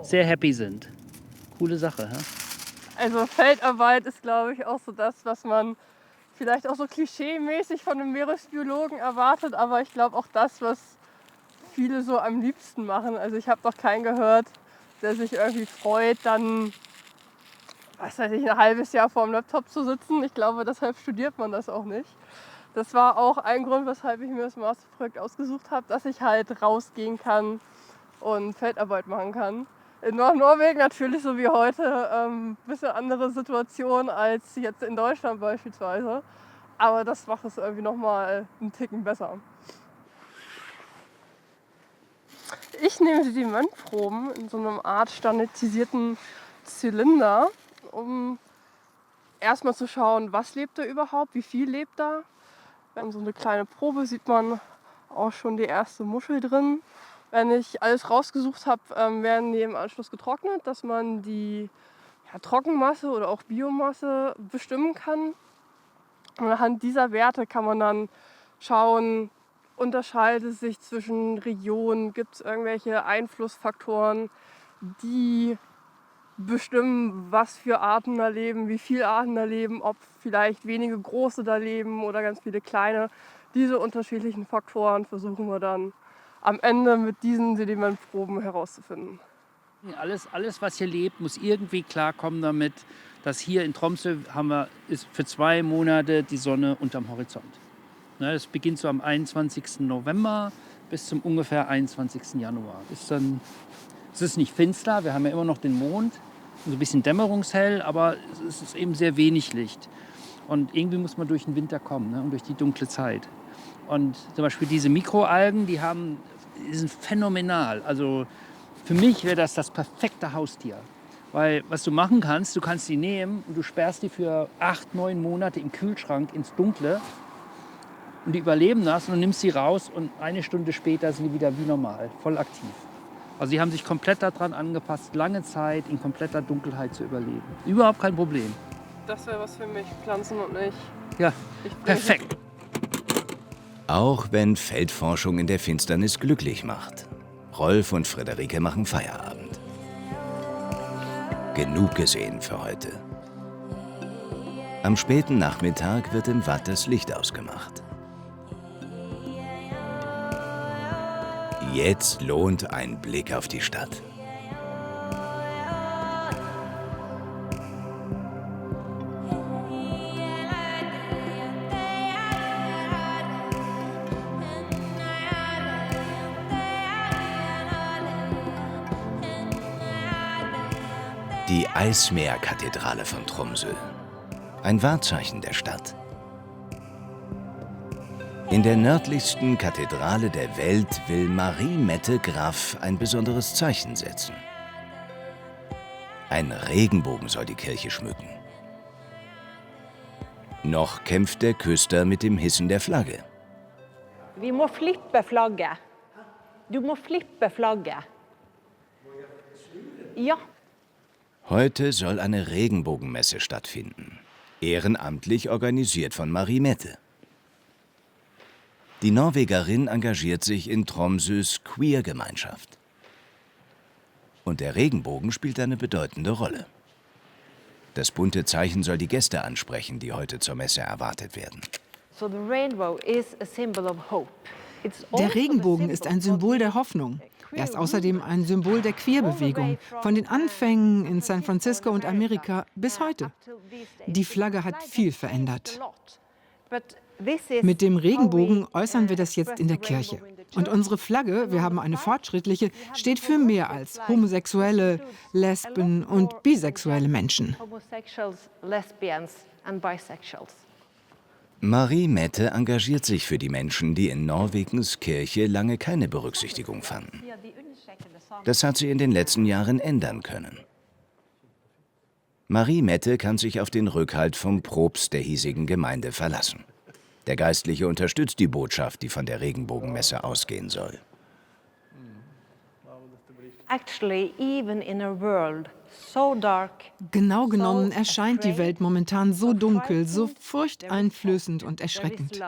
sehr happy sind. Coole Sache, hä? Also Feldarbeit ist, glaube ich, auch so das, was man vielleicht auch so klischeemäßig von einem Meeresbiologen erwartet. Aber ich glaube auch das, was viele so am liebsten machen. Also ich habe noch keinen gehört, der sich irgendwie freut, dann was weiß ich, ein halbes Jahr vor dem Laptop zu sitzen. Ich glaube, deshalb studiert man das auch nicht. Das war auch ein Grund, weshalb ich mir das Masterprojekt ausgesucht habe, dass ich halt rausgehen kann und Feldarbeit machen kann. In Norwegen natürlich, so wie heute, ein bisschen andere Situation als jetzt in Deutschland beispielsweise. Aber das macht es irgendwie nochmal einen Ticken besser. Ich nehme Sedimentproben in so einer Art standardisierten Zylinder, um erstmal zu schauen, was lebt da überhaupt, wie viel lebt da. Wir haben so eine kleine Probe, sieht man auch schon die erste Muschel drin. Wenn ich alles rausgesucht habe, werden die im Anschluss getrocknet, dass man die Trockenmasse oder auch Biomasse bestimmen kann. Und anhand dieser Werte kann man dann schauen, unterscheidet es sich zwischen Regionen, gibt es irgendwelche Einflussfaktoren, die bestimmen, was für Arten da leben, wie viele Arten da leben, ob vielleicht wenige große da leben oder ganz viele kleine. Diese unterschiedlichen Faktoren versuchen wir dann am Ende mit diesen Sedimentproben herauszufinden. Alles, was hier lebt, muss irgendwie klarkommen damit, dass hier in Tromsø ist für 2 Monate die Sonne unterm Horizont. Das beginnt so am 21. November bis zum ungefähr 21. Januar. Es ist nicht finster, wir haben ja immer noch den Mond, so ein bisschen dämmerungshell, aber es ist eben sehr wenig Licht. Und irgendwie muss man durch den Winter kommen, und durch die dunkle Zeit. Und zum Beispiel diese Mikroalgen, die sind phänomenal. Also für mich wäre das perfekte Haustier. Weil was du machen kannst, du kannst die nehmen und du sperrst die für 8, 9 Monate im Kühlschrank ins Dunkle. Und die überleben das und du nimmst sie raus und 1 Stunde später sind die wieder wie normal, voll aktiv. Also die haben sich komplett daran angepasst, lange Zeit in kompletter Dunkelheit zu überleben. Überhaupt kein Problem. Das wäre was für mich, Pflanzen und ich. Ja, perfekt. Auch wenn Feldforschung in der Finsternis glücklich macht. Rolf und Friederike machen Feierabend. Genug gesehen für heute. Am späten Nachmittag wird im Watt das Licht ausgemacht. Jetzt lohnt ein Blick auf die Stadt. Die Eismeerkathedrale von Tromsø. Ein Wahrzeichen der Stadt. In der nördlichsten Kathedrale der Welt will Marie Mette Graff ein besonderes Zeichen setzen. Ein Regenbogen soll die Kirche schmücken. Noch kämpft der Küster mit dem Hissen der Flagge. Vi må flippe flagget. Du må flippe flagget. Ja. Heute soll eine Regenbogenmesse stattfinden. Ehrenamtlich organisiert von Marie Mette. Die Norwegerin engagiert sich in Tromsøs Queer-Gemeinschaft. Und der Regenbogen spielt eine bedeutende Rolle. Das bunte Zeichen soll die Gäste ansprechen, die heute zur Messe erwartet werden. Der Regenbogen ist ein Symbol der Hoffnung. Er ist außerdem ein Symbol der Queerbewegung, von den Anfängen in San Francisco und Amerika bis heute. Die Flagge hat viel verändert. Mit dem Regenbogen äußern wir das jetzt in der Kirche. Und unsere Flagge, wir haben eine fortschrittliche, steht für mehr als homosexuelle, Lesben und bisexuelle Menschen. Marie Mette engagiert sich für die Menschen, die in Norwegens Kirche lange keine Berücksichtigung fanden. Das hat sie in den letzten Jahren ändern können. Marie Mette kann sich auf den Rückhalt vom Propst der hiesigen Gemeinde verlassen. Der Geistliche unterstützt die Botschaft, die von der Regenbogenmesse ausgehen soll. Genau genommen erscheint die Welt momentan so dunkel, so furchteinflößend und erschreckend.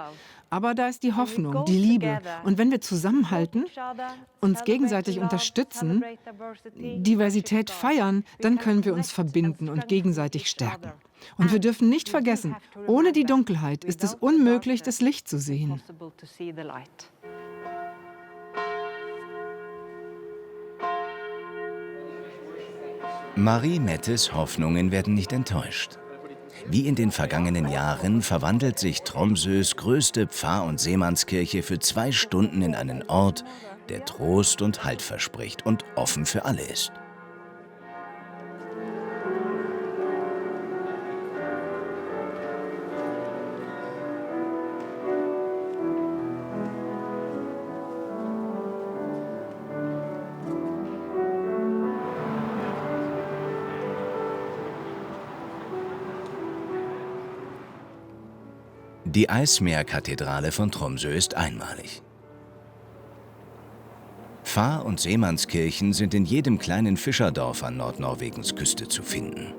Aber da ist die Hoffnung, die Liebe. Und wenn wir zusammenhalten, uns gegenseitig unterstützen, Diversität feiern, dann können wir uns verbinden und gegenseitig stärken. Und wir dürfen nicht vergessen, ohne die Dunkelheit ist es unmöglich, das Licht zu sehen. Marie Mettes Hoffnungen werden nicht enttäuscht. Wie in den vergangenen Jahren verwandelt sich Tromsøs größte Pfarr- und Seemannskirche für 2 Stunden in einen Ort, der Trost und Halt verspricht und offen für alle ist. Die Eismeerkathedrale von Tromsø ist einmalig. Pfarr- und Seemannskirchen sind in jedem kleinen Fischerdorf an Nordnorwegens Küste zu finden.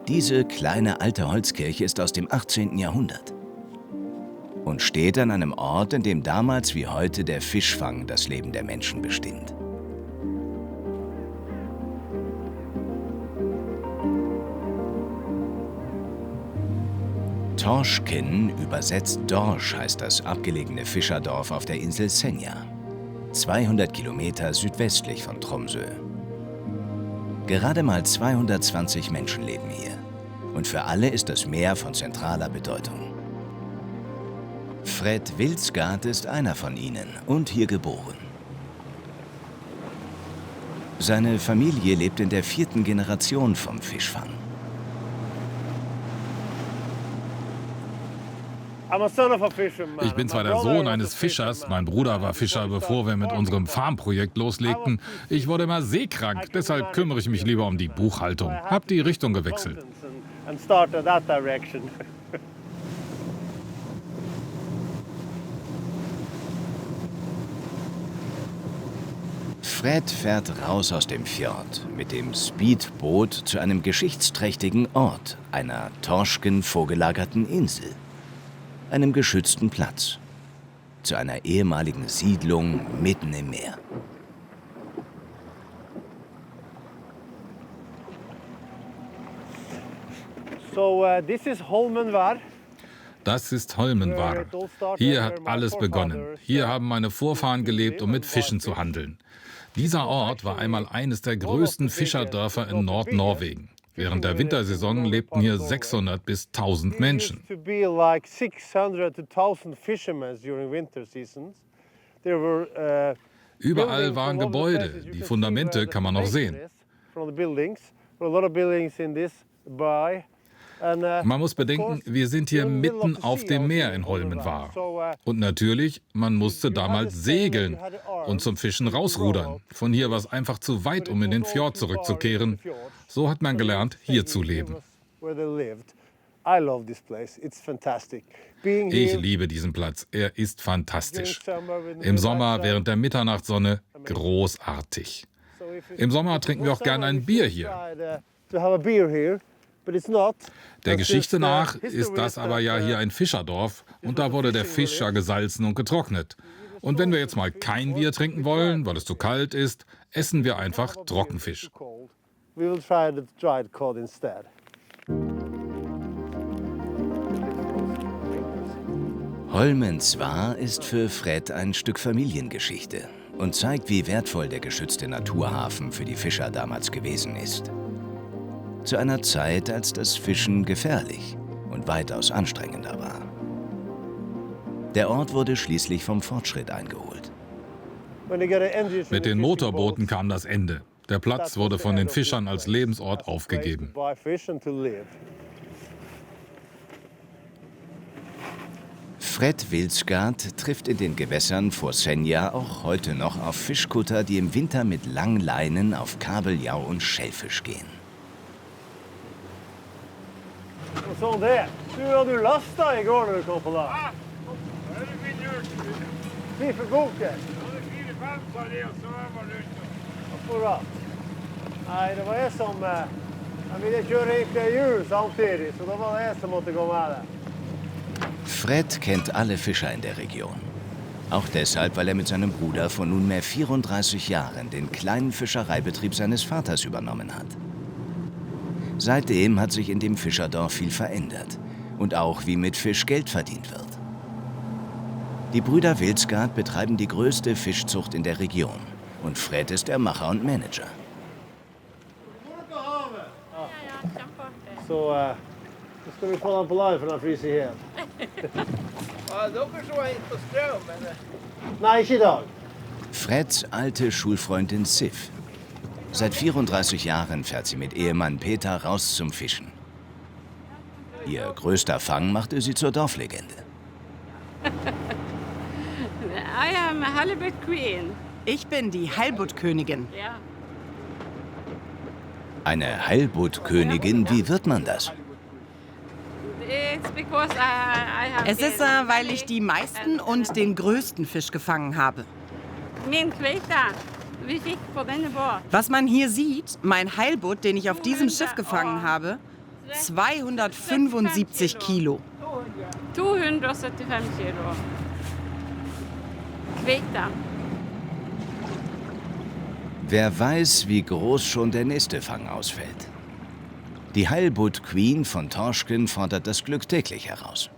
Diese kleine alte Holzkirche ist aus dem 18. Jahrhundert und steht an einem Ort, in dem damals wie heute der Fischfang das Leben der Menschen bestimmt. Torsken, übersetzt Dorsch, heißt das abgelegene Fischerdorf auf der Insel Senja, 200 Kilometer südwestlich von Tromsø. Gerade mal 220 Menschen leben hier. Und für alle ist das Meer von zentraler Bedeutung. Fred Wilsgard ist einer von ihnen und hier geboren. Seine Familie lebt in der 4. Generation vom Fischfang. Ich bin zwar der Sohn eines Fischers, mein Bruder war Fischer, bevor wir mit unserem Farmprojekt loslegten. Ich wurde immer seekrank, deshalb kümmere ich mich lieber um die Buchhaltung. Hab die Richtung gewechselt. Fred fährt raus aus dem Fjord mit dem Speedboot zu einem geschichtsträchtigen Ort, einer Torsken vorgelagerten Insel, einem geschützten Platz, zu einer ehemaligen Siedlung mitten im Meer. Das ist Holmenvar. Hier hat alles begonnen. Hier haben meine Vorfahren gelebt, um mit Fischen zu handeln. Dieser Ort war einmal eines der größten Fischerdörfer in Nordnorwegen. Während der Wintersaison lebten hier 600 bis 1000 Menschen. Überall waren Gebäude, die Fundamente kann man noch sehen. Man muss bedenken, wir sind hier mitten auf dem Meer in Holmenvar. Und natürlich, man musste damals segeln und zum Fischen rausrudern. Von hier war es einfach zu weit, um in den Fjord zurückzukehren. So hat man gelernt, hier zu leben. Ich liebe diesen Platz. Er ist fantastisch. Im Sommer während der Mitternachtssonne großartig. Im Sommer trinken wir auch gerne ein Bier hier. Der Geschichte nach ist das aber ja hier ein Fischerdorf und da wurde der Fisch ja gesalzen und getrocknet. Und wenn wir jetzt mal kein Bier trinken wollen, weil es zu kalt ist, essen wir einfach Trockenfisch. Holmensvar ist für Fred ein Stück Familiengeschichte und zeigt, wie wertvoll der geschützte Naturhafen für die Fischer damals gewesen ist. Zu einer Zeit, als das Fischen gefährlich und weitaus anstrengender war. Der Ort wurde schließlich vom Fortschritt eingeholt. Mit den Motorbooten kam das Ende. Der Platz wurde von den Fischern als Lebensort aufgegeben. Fred Wilsgard trifft in den Gewässern vor Senja auch heute noch auf Fischkutter, die im Winter mit langen Leinen auf Kabeljau und Schellfisch gehen. Sånn det. Du hadde lasta I går når du kom på lag. Vi for boken. 4-5 sa de, og så var det ute. Akkurat. Nei, det var jeg som jeg ville kjøre inn til jul samtidig, så da var det jeg som måtte gå med det. Fred kennt alle Fischer in der Region. Auch deshalb, weil er mit seinem Bruder vor nunmehr 34 Jahren den kleinen Fischereibetrieb seines Vaters übernommen hat. Seitdem hat sich in dem Fischerdorf viel verändert und auch wie mit Fisch Geld verdient wird. Die Brüder Wilsgard betreiben die größte Fischzucht in der Region und Fred ist der Macher und Manager. Så ska vi få den på live för den fryser ihjäl. Ja, dere så inte på ström, men... Nej, inte idag. Freds alte Schulfreundin Sif. Seit 34 Jahren fährt sie mit Ehemann Peter raus zum Fischen. Ihr größter Fang machte sie zur Dorflegende. I am a halibut queen. Ich bin die Heilbuttkönigin. Ja. Eine Heilbuttkönigin, wie wird man das? Es ist, weil ich die meisten und den größten Fisch gefangen habe. Was man hier sieht, mein Heilbutt, den ich auf diesem Schiff gefangen habe, 275 Kilo. 275 Kilo. Kveita. Wer weiß, wie groß schon der nächste Fang ausfällt. Die Heilbutt Queen von Torschken fordert das Glück täglich heraus.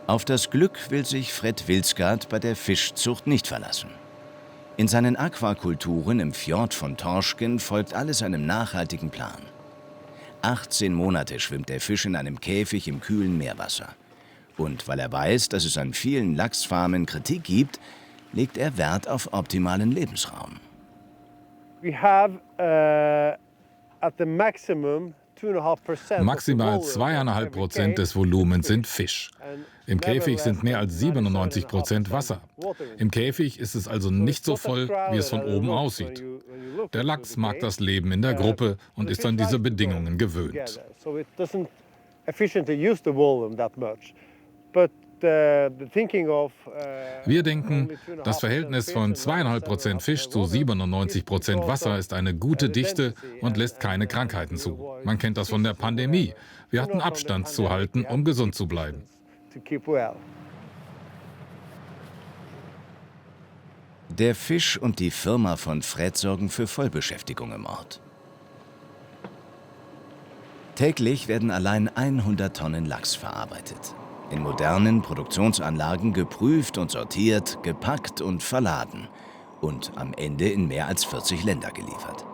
Auf das Glück will sich Fred Vilsgaard bei der Fischzucht nicht verlassen. In seinen Aquakulturen im Fjord von Torschken folgt alles einem nachhaltigen Plan. 18 Monate schwimmt der Fisch in einem Käfig im kühlen Meerwasser. Und weil er weiß, dass es an vielen Lachsfarmen Kritik gibt, legt er Wert auf optimalen Lebensraum. Maximal 2,5% des Volumens sind Fisch. Im Käfig sind mehr als 97% Wasser. Im Käfig ist es also nicht so voll, wie es von oben aussieht. Der Lachs mag das Leben in der Gruppe und ist an diese Bedingungen gewöhnt. Wir denken, das Verhältnis von 2,5% Fisch zu 97% Wasser ist eine gute Dichte und lässt keine Krankheiten zu. Man kennt das von der Pandemie. Wir hatten Abstand zu halten, um gesund zu bleiben. Der Fisch und die Firma von Fred sorgen für Vollbeschäftigung im Ort. Täglich werden allein 100 Tonnen Lachs verarbeitet. In modernen Produktionsanlagen geprüft und sortiert, gepackt und verladen und am Ende in mehr als 40 Länder geliefert.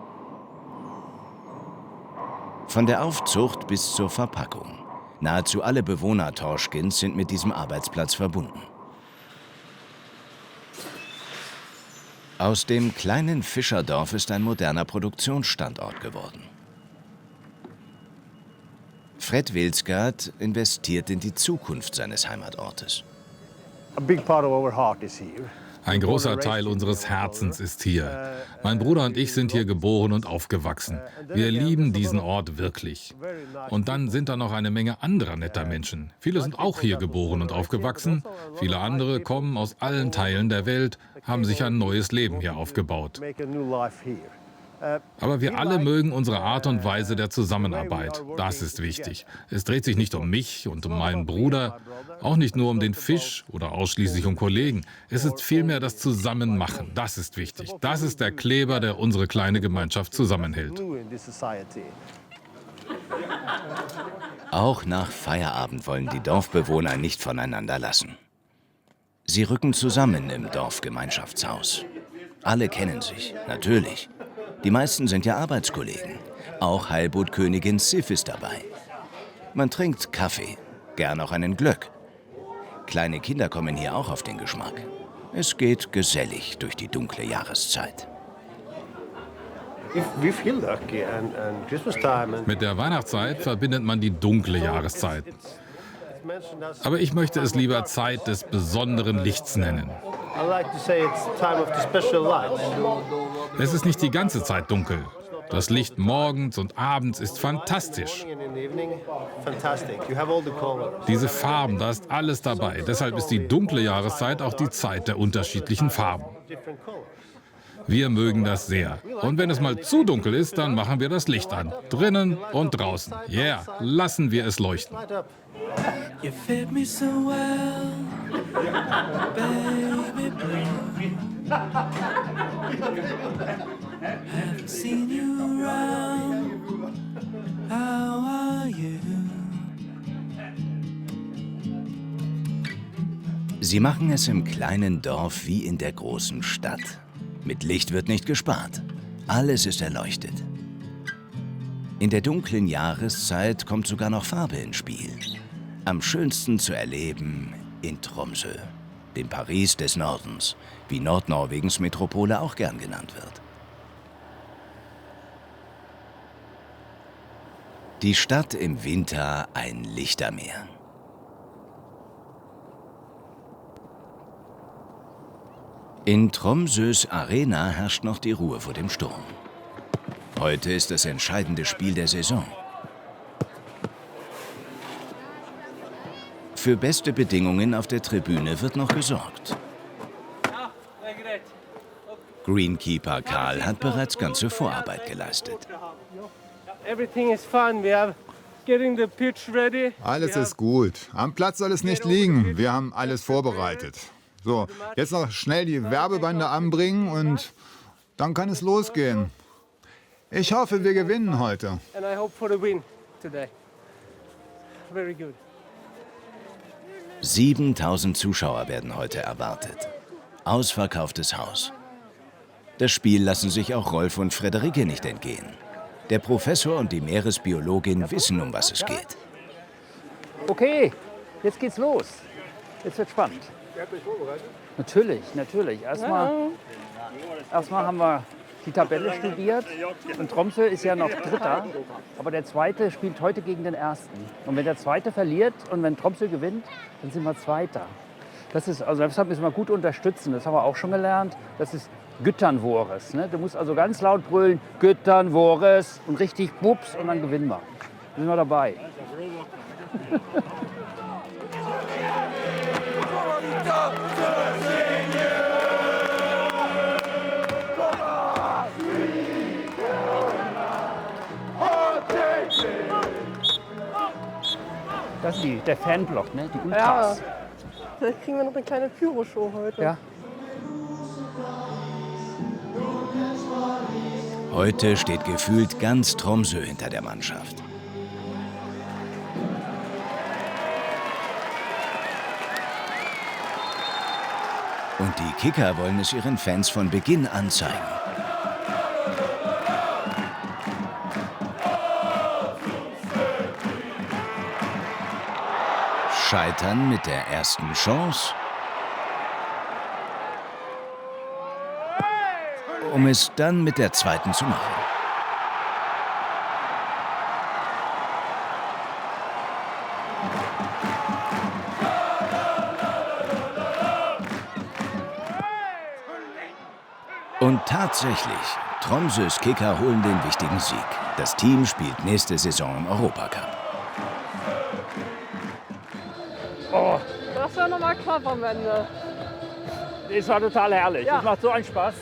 Von der Aufzucht bis zur Verpackung. Nahezu alle Bewohner Torschkens sind mit diesem Arbeitsplatz verbunden. Aus dem kleinen Fischerdorf ist ein moderner Produktionsstandort geworden. Fred Vilsgaard investiert in die Zukunft seines Heimatortes. Ein großer Teil unseres Herzens ist hier. Mein Bruder und ich sind hier geboren und aufgewachsen. Wir lieben diesen Ort wirklich. Und dann sind da noch eine Menge anderer netter Menschen. Viele sind auch hier geboren und aufgewachsen. Viele andere kommen aus allen Teilen der Welt, haben sich ein neues Leben hier aufgebaut. Aber wir alle mögen unsere Art und Weise der Zusammenarbeit. Das ist wichtig. Es dreht sich nicht um mich und um meinen Bruder, auch nicht nur um den Fisch oder ausschließlich um Kollegen. Es ist vielmehr das Zusammenmachen. Das ist wichtig. Das ist der Kleber, der unsere kleine Gemeinschaft zusammenhält. Auch nach Feierabend wollen die Dorfbewohner nicht voneinander lassen. Sie rücken zusammen im Dorfgemeinschaftshaus. Alle kennen sich, natürlich. Die meisten sind ja Arbeitskollegen. Auch Heilbuttkönigin Sif ist dabei. Man trinkt Kaffee, gern auch einen Glögg. Kleine Kinder kommen hier auch auf den Geschmack. Es geht gesellig durch die dunkle Jahreszeit. Mit der Weihnachtszeit verbindet man die dunkle Jahreszeit. Aber ich möchte es lieber Zeit des besonderen Lichts nennen. Es ist nicht die ganze Zeit dunkel. Das Licht morgens und abends ist fantastisch. Diese Farben, da ist alles dabei. Deshalb ist die dunkle Jahreszeit auch die Zeit der unterschiedlichen Farben. Wir mögen das sehr. Und wenn es mal zu dunkel ist, dann machen wir das Licht an. Drinnen und draußen. Yeah, lassen wir es leuchten. You fit me so well, baby blue. Haven't seen you around. How are you? Sie machen es im kleinen Dorf wie in der großen Stadt. Mit Licht wird nicht gespart. Alles ist erleuchtet. In der dunklen Jahreszeit kommt sogar noch Farbe ins Spiel. Am schönsten zu erleben in Tromsø, dem Paris des Nordens, wie Nordnorwegens Metropole auch gern genannt wird. Die Stadt im Winter ein Lichtermeer. In Tromsøs Arena herrscht noch die Ruhe vor dem Sturm. Heute ist das entscheidende Spiel der Saison. Für beste Bedingungen auf der Tribüne wird noch gesorgt. Greenkeeper Karl hat bereits ganze Vorarbeit geleistet. Alles ist gut. Am Platz soll es nicht liegen. Wir haben alles vorbereitet. So, jetzt noch schnell die Werbebande anbringen und dann kann es losgehen. Ich hoffe, wir gewinnen heute. 7.000 Zuschauer werden heute erwartet. Ausverkauftes Haus. Das Spiel lassen sich auch Rolf und Frederike nicht entgehen. Der Professor und die Meeresbiologin wissen, um was es geht. Okay, jetzt geht's los. Jetzt wird spannend. Ihr habt euch vorbereitet? Natürlich. Erstmal haben wir die Tabelle studiert. Und Tromsø ist ja noch Dritter. Aber der Zweite spielt heute gegen den Ersten. Und wenn der Zweite verliert und wenn Tromsø gewinnt, dann sind wir Zweiter. Deshalb müssen wir gut unterstützen. Das haben wir auch schon gelernt. Das ist Gyttan-Vores. Ne? Du musst also ganz laut brüllen, Gyttan-Vores und richtig bups und dann gewinnen wir. Dann sind wir dabei. Das ist der Fanblock, ne? Die Ultras. Ja. Vielleicht kriegen wir noch eine kleine Pyroshow heute. Ja. Heute steht gefühlt ganz Tromsø hinter der Mannschaft. Und die Kicker wollen es ihren Fans von Beginn an zeigen. Scheitern mit der ersten Chance, um es dann mit der zweiten zu machen. Und tatsächlich, Tromsøs Kicker holen den wichtigen Sieg. Das Team spielt nächste Saison im Europacup. Oh, Das war nochmal knapp am Ende. das war total herrlich. Ja. Das macht so einen Spaß.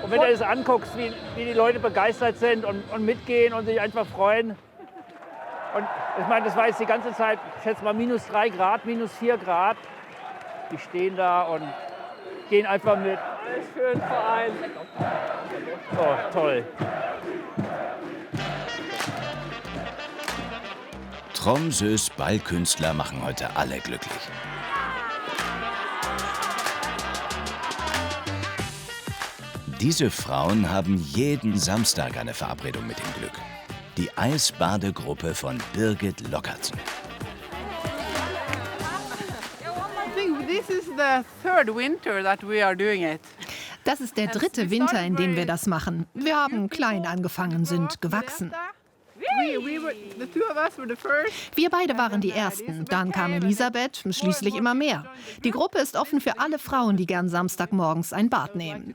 Und wenn du das anguckst, wie die Leute begeistert sind und mitgehen und sich einfach freuen. Und ich meine, das war jetzt die ganze Zeit, ich schätze mal -3 Grad, -4 Grad. Die stehen da und gehen einfach mit. Für den Verein. Oh, toll. Tromsøs Ballkünstler machen heute alle glücklich. Diese Frauen haben jeden Samstag eine Verabredung mit dem Glück. Die Eisbadegruppe von Birgit Lockertsen. Das ist der dritte Winter, in dem wir das machen. Wir haben klein angefangen, sind gewachsen. Wir beide waren die Ersten. Dann kam Elisabeth, schließlich immer mehr. Die Gruppe ist offen für alle Frauen, die gern samstagmorgens ein Bad nehmen.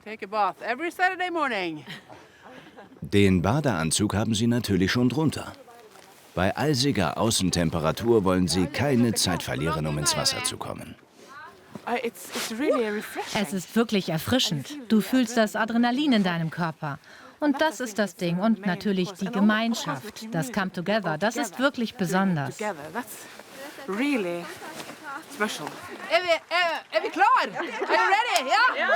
Den Badeanzug haben sie natürlich schon drunter. Bei eisiger Außentemperatur wollen sie keine Zeit verlieren, um ins Wasser zu kommen. Es ist wirklich erfrischend. Du fühlst das Adrenalin in deinem Körper. Und das ist das Ding. Und natürlich die Gemeinschaft, das Come Together. Das ist wirklich besonders. Är vi klar? Are you ready? Ja? Yes.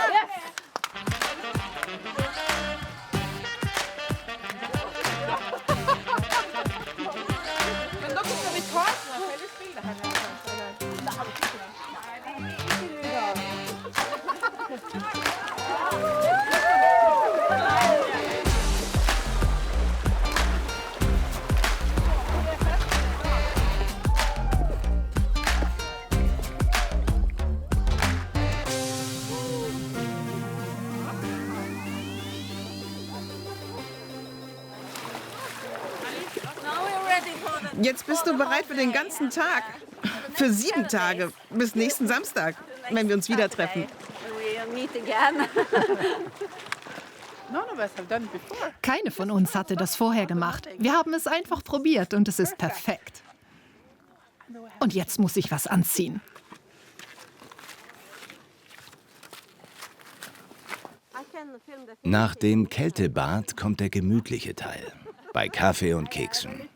Men då ska vi ta spela här. Jetzt bist du bereit für den ganzen Tag. Für 7 Tage. Bis nächsten Samstag, wenn wir uns wieder treffen. Keine von uns hatte das vorher gemacht. Wir haben es einfach probiert und es ist perfekt. Und jetzt muss ich was anziehen. Nach dem Kältebad kommt der gemütliche Teil. Bei Kaffee und Keksen.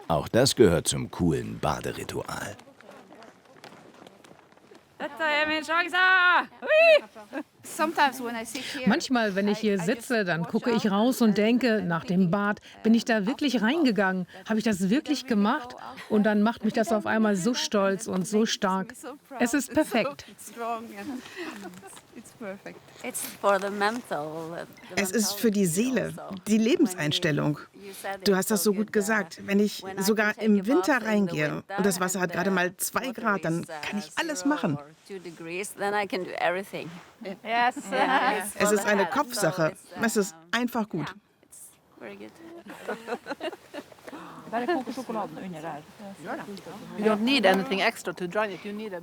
Auch das gehört zum coolen Baderitual. Manchmal, wenn ich hier sitze, dann gucke ich raus und denke, nach dem Bad, bin ich da wirklich reingegangen? Habe ich das wirklich gemacht? Und dann macht mich das auf einmal so stolz und so stark. Es ist perfekt. Es ist für die Seele, die Lebenseinstellung. Du hast das so gut gesagt. Wenn ich sogar im Winter reingehe und das Wasser hat gerade mal 2 Grad, dann kann ich alles machen. Es ist eine Kopfsache. Es ist einfach gut.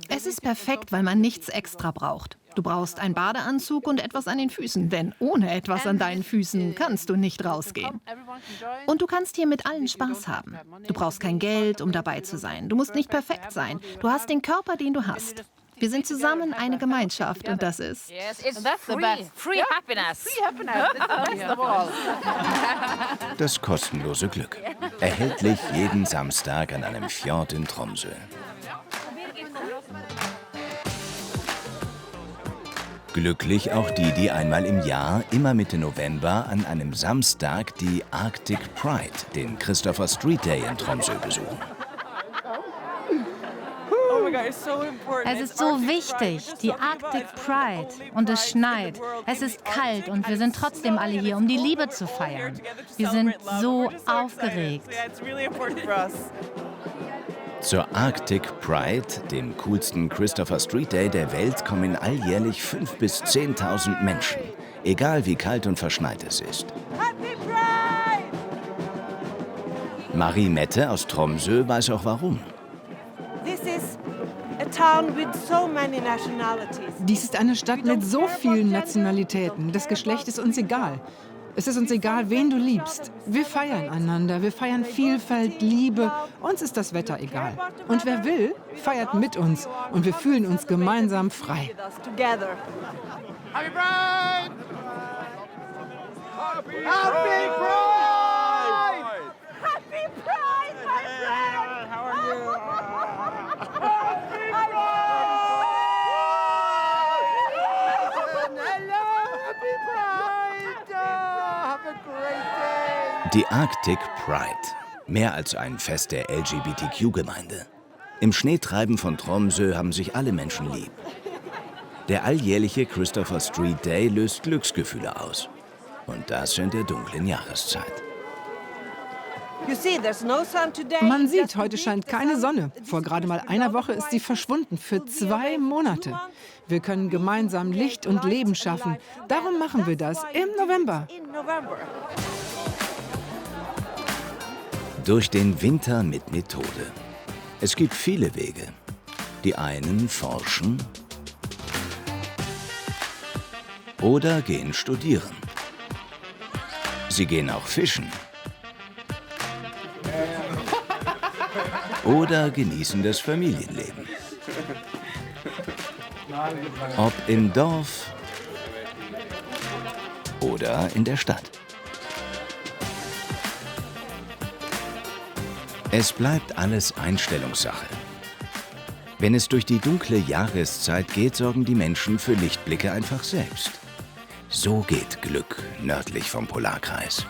Es ist perfekt, weil man nichts extra braucht. Du brauchst einen Badeanzug und etwas an den Füßen, denn ohne etwas an deinen Füßen kannst du nicht rausgehen. Und du kannst hier mit allen Spaß haben. Du brauchst kein Geld, um dabei zu sein. Du musst nicht perfekt sein. Du hast den Körper, den du hast. Wir sind zusammen eine Gemeinschaft und das ist... Das kostenlose Glück. Erhältlich jeden Samstag an einem Fjord in Tromsø. Glücklich auch die, die einmal im Jahr, immer Mitte November, an einem Samstag die Arctic Pride, den Christopher Street Day in Tromsø besuchen. Es ist so wichtig, die Arctic Pride. Und es schneit. Es ist kalt und wir sind trotzdem alle hier, um die Liebe zu feiern. Wir sind so aufgeregt. Zur Arctic Pride, dem coolsten Christopher Street Day der Welt, kommen alljährlich 5.000 bis 10.000 Menschen. Egal wie kalt und verschneit es ist. Marie Mette aus Tromsø weiß auch warum. Dies ist eine Stadt mit so vielen Nationalitäten. Das Geschlecht ist uns egal. Es ist uns egal, wen du liebst. Wir feiern einander, wir feiern Vielfalt, Liebe. Uns ist das Wetter egal. Und wer will, feiert mit uns. Und wir fühlen uns gemeinsam frei. Happy Pride! Happy Pride! Happy Pride, my friend! How are you? Happy Pride! Hello, Happy Pride! Have a great day! Die Arctic Pride. Mehr als ein Fest der LGBTQ-Gemeinde. Im Schneetreiben von Tromsø haben sich alle Menschen lieb. Der alljährliche Christopher Street Day löst Glücksgefühle aus. Und das in der dunklen Jahreszeit. Man sieht, heute scheint keine Sonne. Vor gerade mal einer Woche ist sie verschwunden, für 2 Monate. Wir können gemeinsam Licht und Leben schaffen. Darum machen wir das im November. Durch den Winter mit Methode. Es gibt viele Wege. Die einen forschen oder gehen studieren. Sie gehen auch fischen. Oder genießen das Familienleben. Ob im Dorf oder in der Stadt. Es bleibt alles Einstellungssache. Wenn es durch die dunkle Jahreszeit geht, sorgen die Menschen für Lichtblicke einfach selbst. So geht Glück nördlich vom Polarkreis.